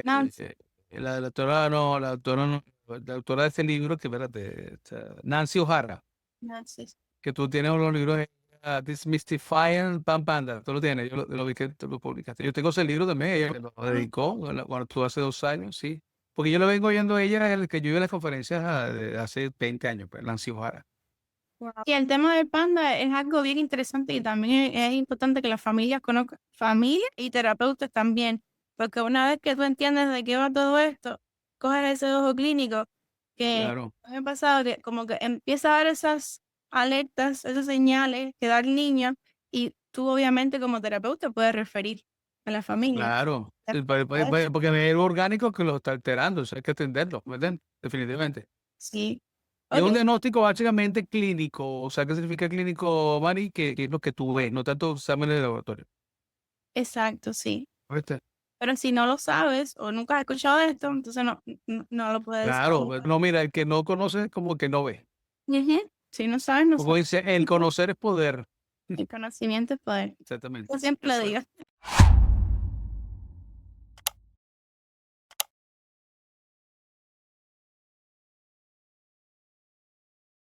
Nancy, la doctora, no, la doctora de ese libro, que espérate, Nancy O'Hara, Nancy. que tú tienes unos libros Demystifying Pan Panda, tú lo tienes, yo lo vi que tú lo publicaste. Yo tengo ese libro también, ella me lo dedicó cuando tú hace 2 años, sí. Porque yo lo vengo oyendo a ella, el que yo iba a las conferencias de hace 20 años, pues, Nancy O'Hara. Wow. Y el tema del panda es algo bien interesante y también es importante que las familias conozcan, familias y terapeutas también, porque una vez que tú entiendes de qué va todo esto, coges ese ojo clínico que Claro, me ha pasado que como que empieza a dar esas alertas, esas señales que da el niño y tú obviamente como terapeuta puedes referir a la familia. claro. Porque es algo orgánico que lo está alterando, eso hay que atenderlo, ¿verdad? Definitivamente. Sí. Y es Ok, un diagnóstico básicamente clínico, o sea, ¿qué significa clínico, Mari? Que es lo que tú ves, no tanto exámenes de laboratorio. exacto, sí. ¿Viste? Pero si no lo sabes o nunca has escuchado esto, entonces no lo puedes Claro, saber. no, mira, el que no conoce es como que no ve. Ujú. Si no sabes, no Como sabes. dice, el conocer es poder. El conocimiento es poder. Exactamente. Yo siempre lo Bueno, digo.